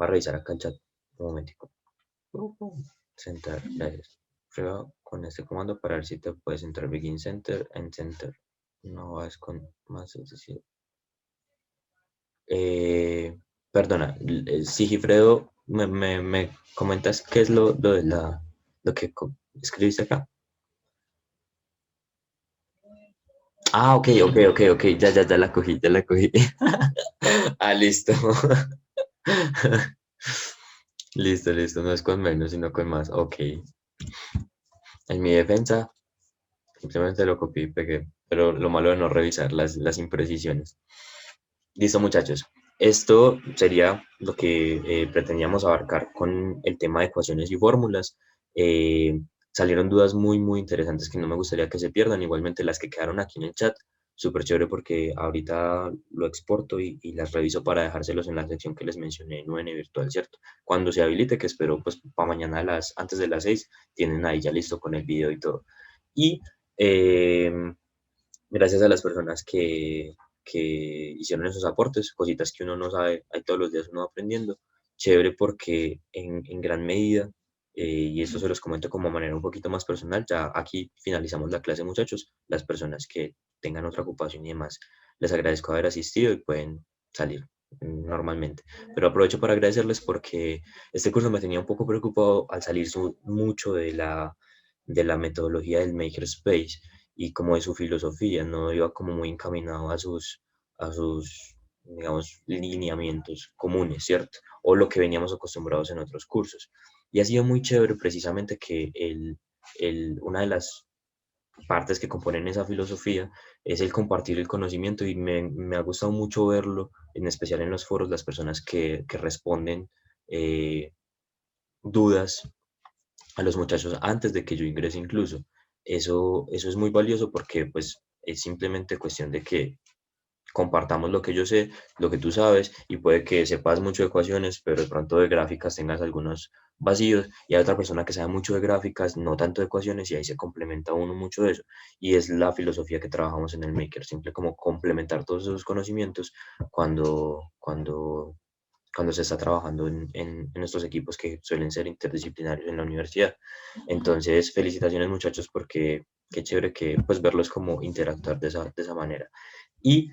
Va a revisar acá el chat un momentico. Center, gracias. Prueba con este comando para ver si te puedes entrar Begin Center en Center. No vas con más, es decir. Perdona, Sigifredo, me comentas qué es lo de lo que escribiste acá. Ah, ok, ya la cogí, ya la cogí. Ah, listo. Listo, no es con menos, sino con más. Ok. En mi defensa, simplemente lo copié y pegué, pero lo malo de no revisar las imprecisiones. Listo, muchachos. Esto sería lo que pretendíamos abarcar con el tema de ecuaciones y fórmulas. Salieron dudas muy interesantes que no me gustaría que se pierdan. Igualmente las que quedaron aquí en el chat. Súper chévere porque ahorita lo exporto y las reviso para dejárselos en la sección que les mencioné en UN Virtual, ¿cierto? Cuando se habilite, que espero pues para mañana antes de las 6, tienen ahí ya listo con el video y todo. Y gracias a las personas que hicieron esos aportes, cositas que uno no sabe, hay todos los días uno va aprendiendo. Chévere porque en gran medida, y esto se los comento como manera un poquito más personal, ya aquí finalizamos la clase, muchachos, las personas que tengan otra ocupación y demás, les agradezco haber asistido y pueden salir normalmente. Pero aprovecho para agradecerles porque este curso me tenía un poco preocupado al salir mucho de la metodología del Makerspace y como de su filosofía, no iba como muy encaminado a sus, digamos, lineamientos comunes, ¿cierto? O lo que veníamos acostumbrados en otros cursos. Y ha sido muy chévere precisamente que una de las partes que componen esa filosofía es el compartir el conocimiento y me ha gustado mucho verlo, en especial en los foros, las personas que responden dudas a los muchachos antes de que yo ingrese incluso. Eso es muy valioso porque pues es simplemente cuestión de que compartamos lo que yo sé, lo que tú sabes, y puede que sepas mucho de ecuaciones, pero de pronto de gráficas tengas algunos vacíos, y hay otra persona que sabe mucho de gráficas, no tanto de ecuaciones, y ahí se complementa uno mucho de eso. Y es la filosofía que trabajamos en el Maker, simple como complementar todos esos conocimientos cuando se está trabajando en estos equipos que suelen ser interdisciplinarios en la universidad. Entonces, felicitaciones muchachos porque qué chévere que pues verlos como interactuar de esa manera. Y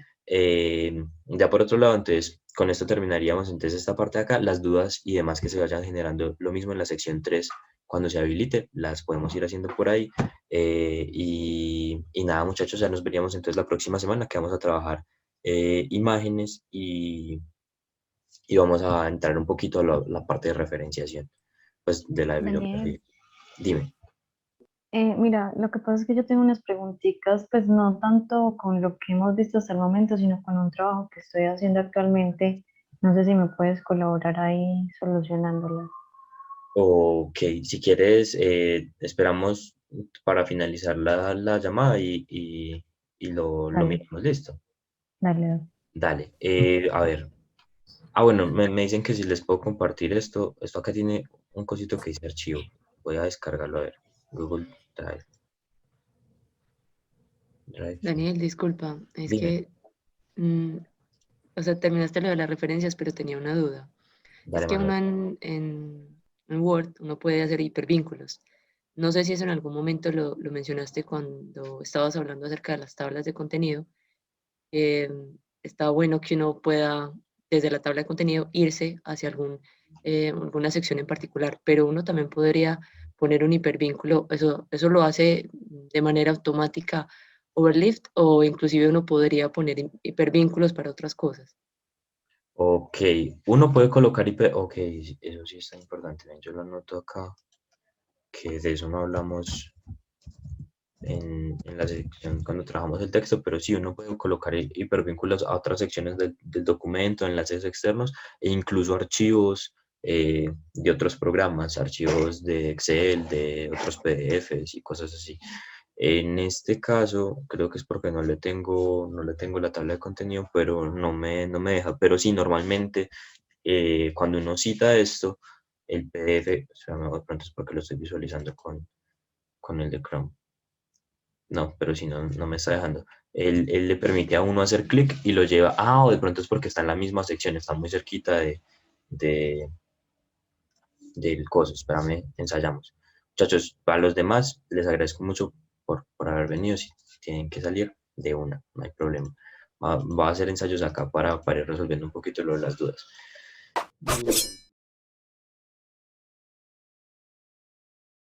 ya por otro lado, entonces, con esto terminaríamos entonces esta parte de acá, las dudas y demás que se vayan generando, lo mismo en la sección 3, cuando se habilite, las podemos ir haciendo por ahí. Y nada, muchachos, ya nos veríamos entonces la próxima semana que vamos a trabajar imágenes y vamos a entrar un poquito a la parte de referenciación, pues de la bibliografía.
Daniel,
Dime.
mira, lo que pasa es que yo tengo unas preguntitas, pues no tanto con lo que hemos visto hasta el momento, sino con un trabajo que estoy haciendo actualmente. No sé si me puedes colaborar ahí solucionándolas.
Ok, si quieres, esperamos para finalizar la llamada y lo
Dale,
miramos, listo.
dale.
Dale, a ver. Ah, bueno, me dicen que si les puedo compartir esto acá tiene un cosito que dice archivo. Voy a descargarlo, a ver. Google Drive. Drive, sí.
Daniel, disculpa, es
Dime,
que, mm, o sea, terminaste lo de las referencias, pero tenía una duda. Es
dale,
que
Manuel.
uno en Word, uno puede hacer hipervínculos. No sé si eso en algún momento lo mencionaste cuando estabas hablando acerca de las tablas de contenido. eh, Está bueno que uno pueda, desde la tabla de contenido, irse hacia alguna sección en particular, pero uno también podría poner un hipervínculo, eso lo hace de manera automática Overlift, o inclusive uno podría poner hipervínculos para otras cosas.
Ok, uno puede colocar IP. Ok, eso sí está importante. Ven, yo lo anoto acá, que de eso no hablamos en la sección cuando trabajamos el texto, pero sí, uno puede colocar hipervínculos a otras secciones del documento, enlaces externos e incluso archivos de otros programas, archivos de Excel, de otros PDFs y cosas así. En este caso, creo que es porque no le tengo la tabla de contenido, pero no me deja. Pero sí, normalmente cuando uno cita esto, el PDF, o sea, de pronto es porque lo estoy visualizando con el de Chrome. No, pero si no, no me está dejando. Él le permite a uno hacer clic y lo lleva. Ah, o de pronto es porque está en la misma sección, está muy cerquita de, del coso. Espérame, ensayamos. Muchachos, para los demás, les agradezco mucho por haber venido. Si tienen que salir de una, no hay problema. Va a hacer ensayos acá para ir resolviendo un poquito lo de las dudas.